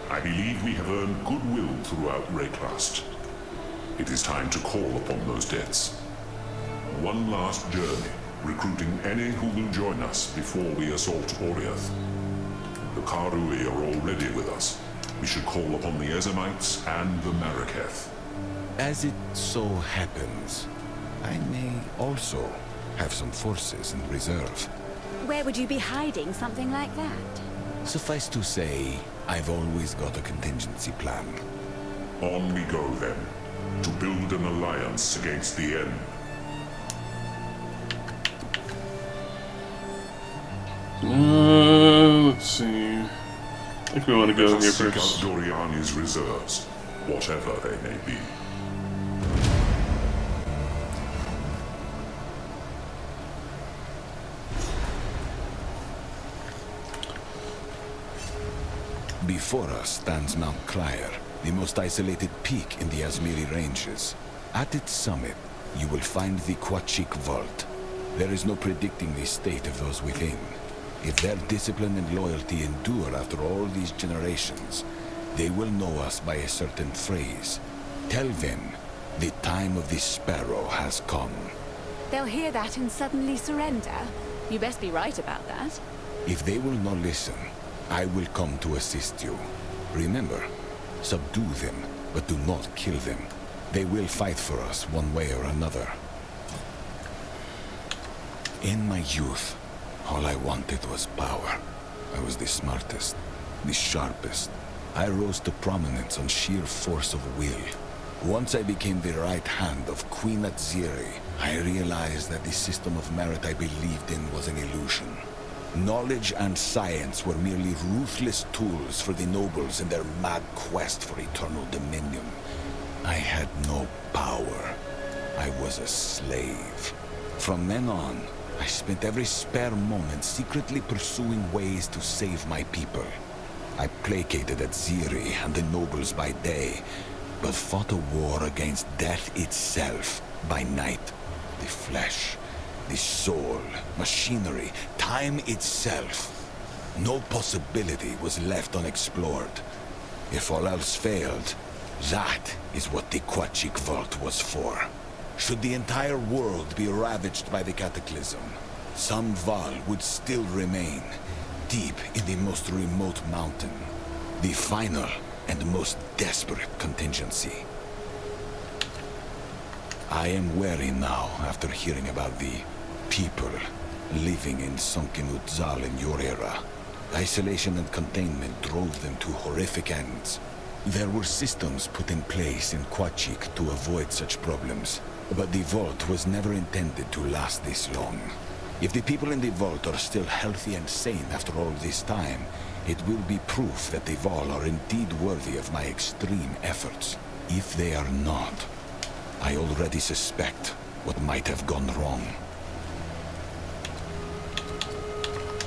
I believe we have earned goodwill throughout Rayclast. It is time to call upon those debts. One last journey, recruiting any who will join us before we assault Oriath. The Karui are already with us. We should call upon the Ezemites and the Meraketh. As it so happens, I may also have some forces in reserve. Where would you be hiding something like that? Suffice to say, I've always got a contingency plan. On we go then, to build an alliance against the end. Let's see. I think we want to go Let here us seek first. out Doriani's reserves, whatever they may be. Before us stands Mount Clire, the most isolated peak in the Azmiri Ranges. At its summit, you will find the Quachik Vault. There is no predicting the state of those within. If their discipline and loyalty endure after all these generations, they will know us by a certain phrase. Tell them, the time of the sparrow has come. They'll hear that and suddenly surrender. You best be right about that. If they will not listen, I will come to assist you. Remember, subdue them, but do not kill them. They will fight for us one way or another. In my youth, all I wanted was power. I was the smartest, the sharpest. I rose to prominence on sheer force of will. Once I became the right hand of Queen Aziri, I realized that the system of merit I believed in was an illusion. Knowledge and science were merely ruthless tools for the nobles in their mad quest for eternal dominion. I had no power. I was a slave. From then on, I spent every spare moment secretly pursuing ways to save my people. I placated Aziri and the nobles by day, but fought a war against death itself by night. The flesh, the soul, machinery, time itself. No possibility was left unexplored. If all else failed, that is what the Quachik Vault was for. Should the entire world be ravaged by the cataclysm, some Val would still remain, deep in the most remote mountain. The final and most desperate contingency. I am wary now after hearing about the people living in sunken Utzal in your era. Isolation and containment drove them to horrific ends. There were systems put in place in Quachik to avoid such problems, but the vault was never intended to last this long. If the people in the vault are still healthy and sane after all this time, it will be proof that the Vaal are indeed worthy of my extreme efforts. If they are not, I already suspect what might have gone wrong.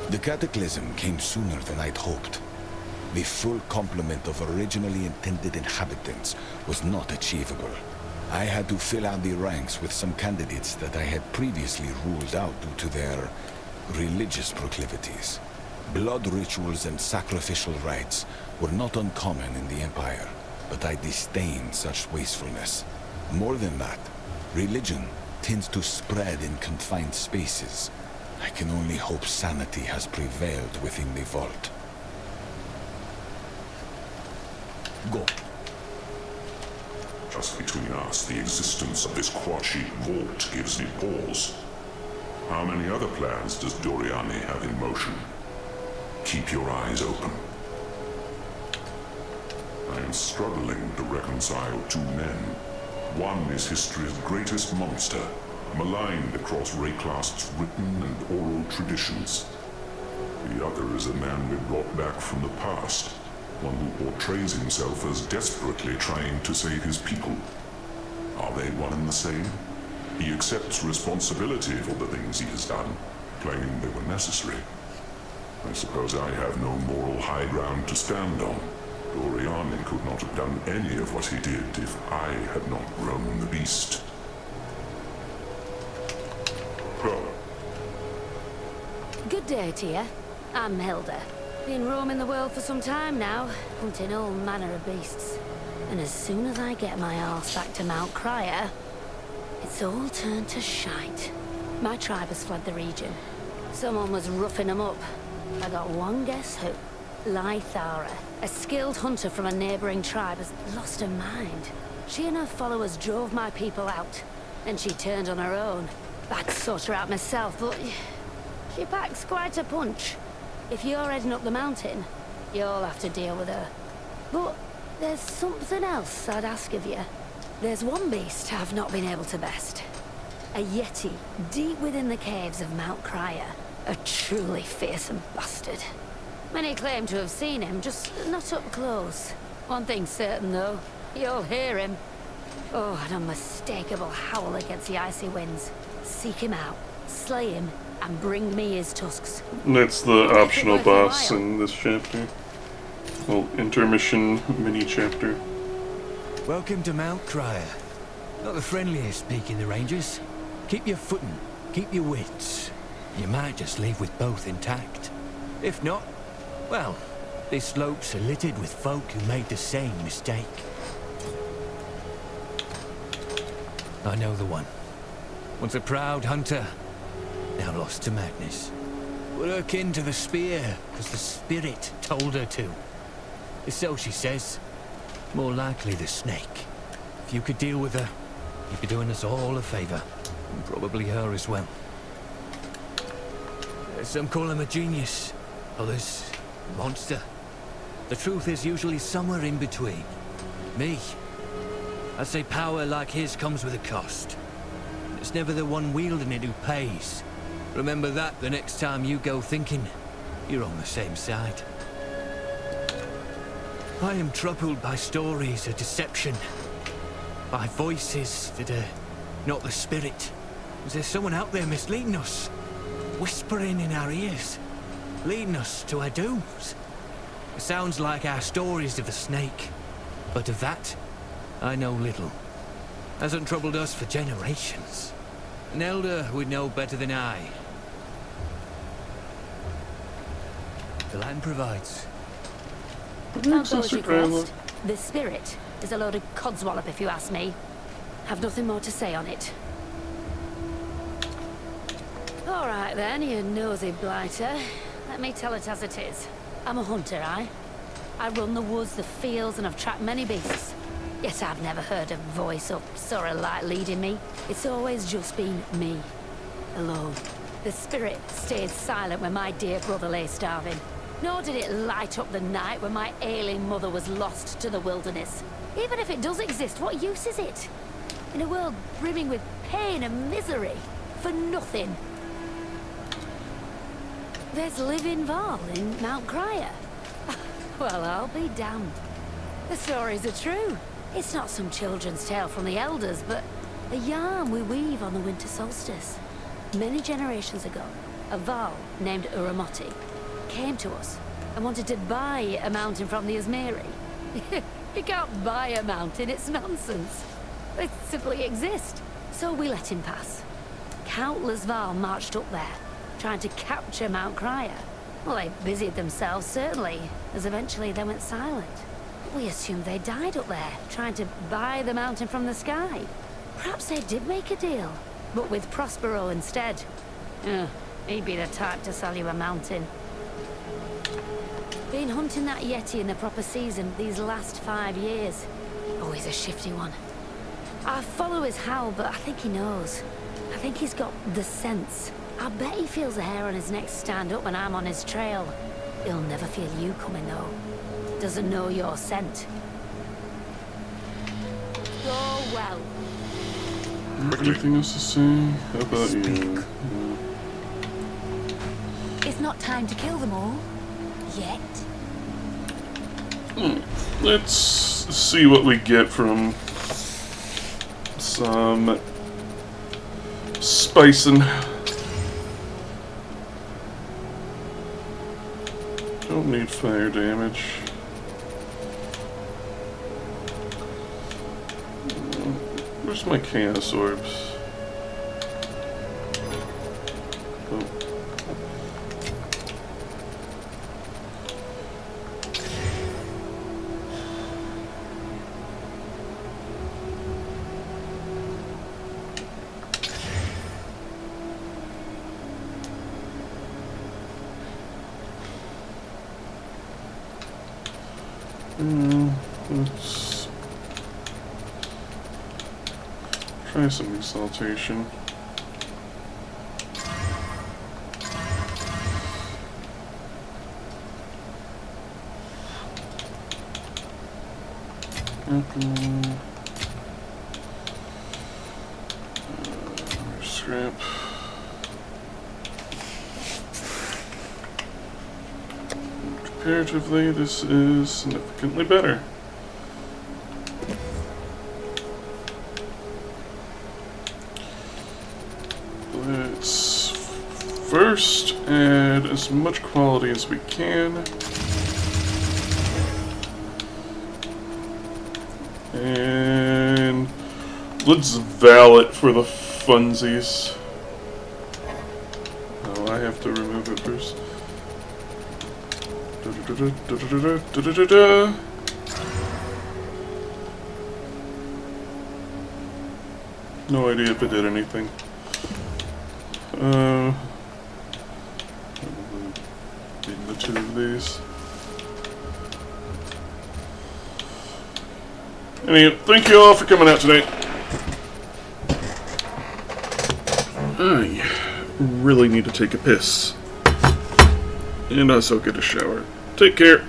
The cataclysm came sooner than I'd hoped. The full complement of originally intended inhabitants was not achievable. I had to fill out the ranks with some candidates that I had previously ruled out due to their religious proclivities. Blood rituals and sacrificial rites were not uncommon in the Empire, but I disdained such wastefulness. More than that, religion tends to spread in confined spaces. I can only hope sanity has prevailed within the vault. Go. Just between us, the existence of this Quachik vault gives me pause. How many other plans does Doriani have in motion? Keep your eyes open. I am struggling to reconcile two men. One is history's greatest monster, maligned across Rayclast's written and oral traditions. The other is a man we brought back from the past, one who portrays himself as desperately trying to save his people. Are they one and the same? He accepts responsibility for the things he has done, claiming they were necessary. I suppose I have no moral high ground to stand on. Doriani could not have done any of what he did if I had not grown the beast. Go. Good day to you. I'm Helda. Been roaming the world for some time now, hunting all manner of beasts. And as soon as I get my arse back to Mount Crier, it's all turned to shite. My tribe has fled the region. Someone was roughing them up. I got one guess who. Lythara, a skilled hunter from a neighboring tribe, has lost her mind. She and her followers drove my people out, and she turned on her own. I'd sort her out myself, but she packs quite a punch. If you're heading up the mountain, you'll have to deal with her. But there's something else I'd ask of you. There's one beast I've not been able to best. A Yeti, deep within the caves of Mount Crier. A truly fearsome bastard. Many claim to have seen him, just not up close. One thing's certain, though. You'll hear him. Oh, an unmistakable howl against the icy winds. Seek him out, slay him, and bring me his tusks. That's the optional boss in this chapter. Well, intermission mini-chapter. Welcome to Mount Crier. Not the friendliest speaking the Rangers. Keep your footing, keep your wits. You might just leave with both intact. If not, well, these slopes are littered with folk who made the same mistake. I know the one. Once a proud hunter, now lost to madness. We're akin to the spear, because the spirit told her to. So she says. More likely the snake. If you could deal with her, you'd be doing us all a favor. And probably her as well. Some call him a genius, others a monster. The truth is usually somewhere in between. Me, I'd say power like his comes with a cost. It's never the one wielding it who pays. Remember that the next time you go thinking you're on the same side. I am troubled by stories of deception. By voices that are not the spirit. Is there someone out there misleading us? Whispering in our ears? Leading us to our dooms? It sounds like our stories of the snake. But of that, I know little. Hasn't troubled us for generations. An elder would know better than I. The land provides. I'll go as request. The spirit is a load of codswallop if you ask me. Have nothing more to say on it. All right then, you nosy blighter. Let me tell it as it is. I'm a hunter, I run the woods, the fields, and I've tracked many beasts. Yet I've never heard a voice or saw a light leading me. It's always just been me. Alone. The spirit stayed silent when my dear brother lay starving. Nor did it light up the night when my ailing mother was lost to the wilderness. Even if it does exist, what use is it? In a world brimming with pain and misery, for nothing. There's living Val in Mount Crier. Well, I'll be damned. The stories are true. It's not some children's tale from the elders, but a yarn we weave on the winter solstice. Many generations ago, a Val named Uramotti came to us and wanted to buy a mountain from the Izmiri. You can't buy a mountain, it's nonsense. They simply exist. So we let him pass. Countless Val marched up there, trying to capture Mount Crier. Well, they busied themselves, certainly, as eventually they went silent. We assumed they died up there, trying to buy the mountain from the sky. Perhaps they did make a deal, but with Prospero instead. He'd be the type to sell you a mountain. Been hunting that Yeti in the proper season these last 5 years. Always a shifty one. I follow his howl, but I think he knows. I think he's got the sense. I bet he feels the hair on his neck stand up when I'm on his trail. He'll never feel you coming, though. Doesn't know your scent. Go well. Everything else the same. How about you? It's not time to kill them all. Yet. Let's see what we get from some spicing. Don't need fire damage. Where's my chaos orbs? Oh. Let's try some exaltation. Scrap. Comparatively, this is significantly better. Let's first add as much quality as we can. And let's val it for the funsies. Oh, I have to remove it first. No idea if it did anything. Need the 2 of these. Anyway, thank you all for coming out tonight. I really need to take a piss. And also get a shower. Take care.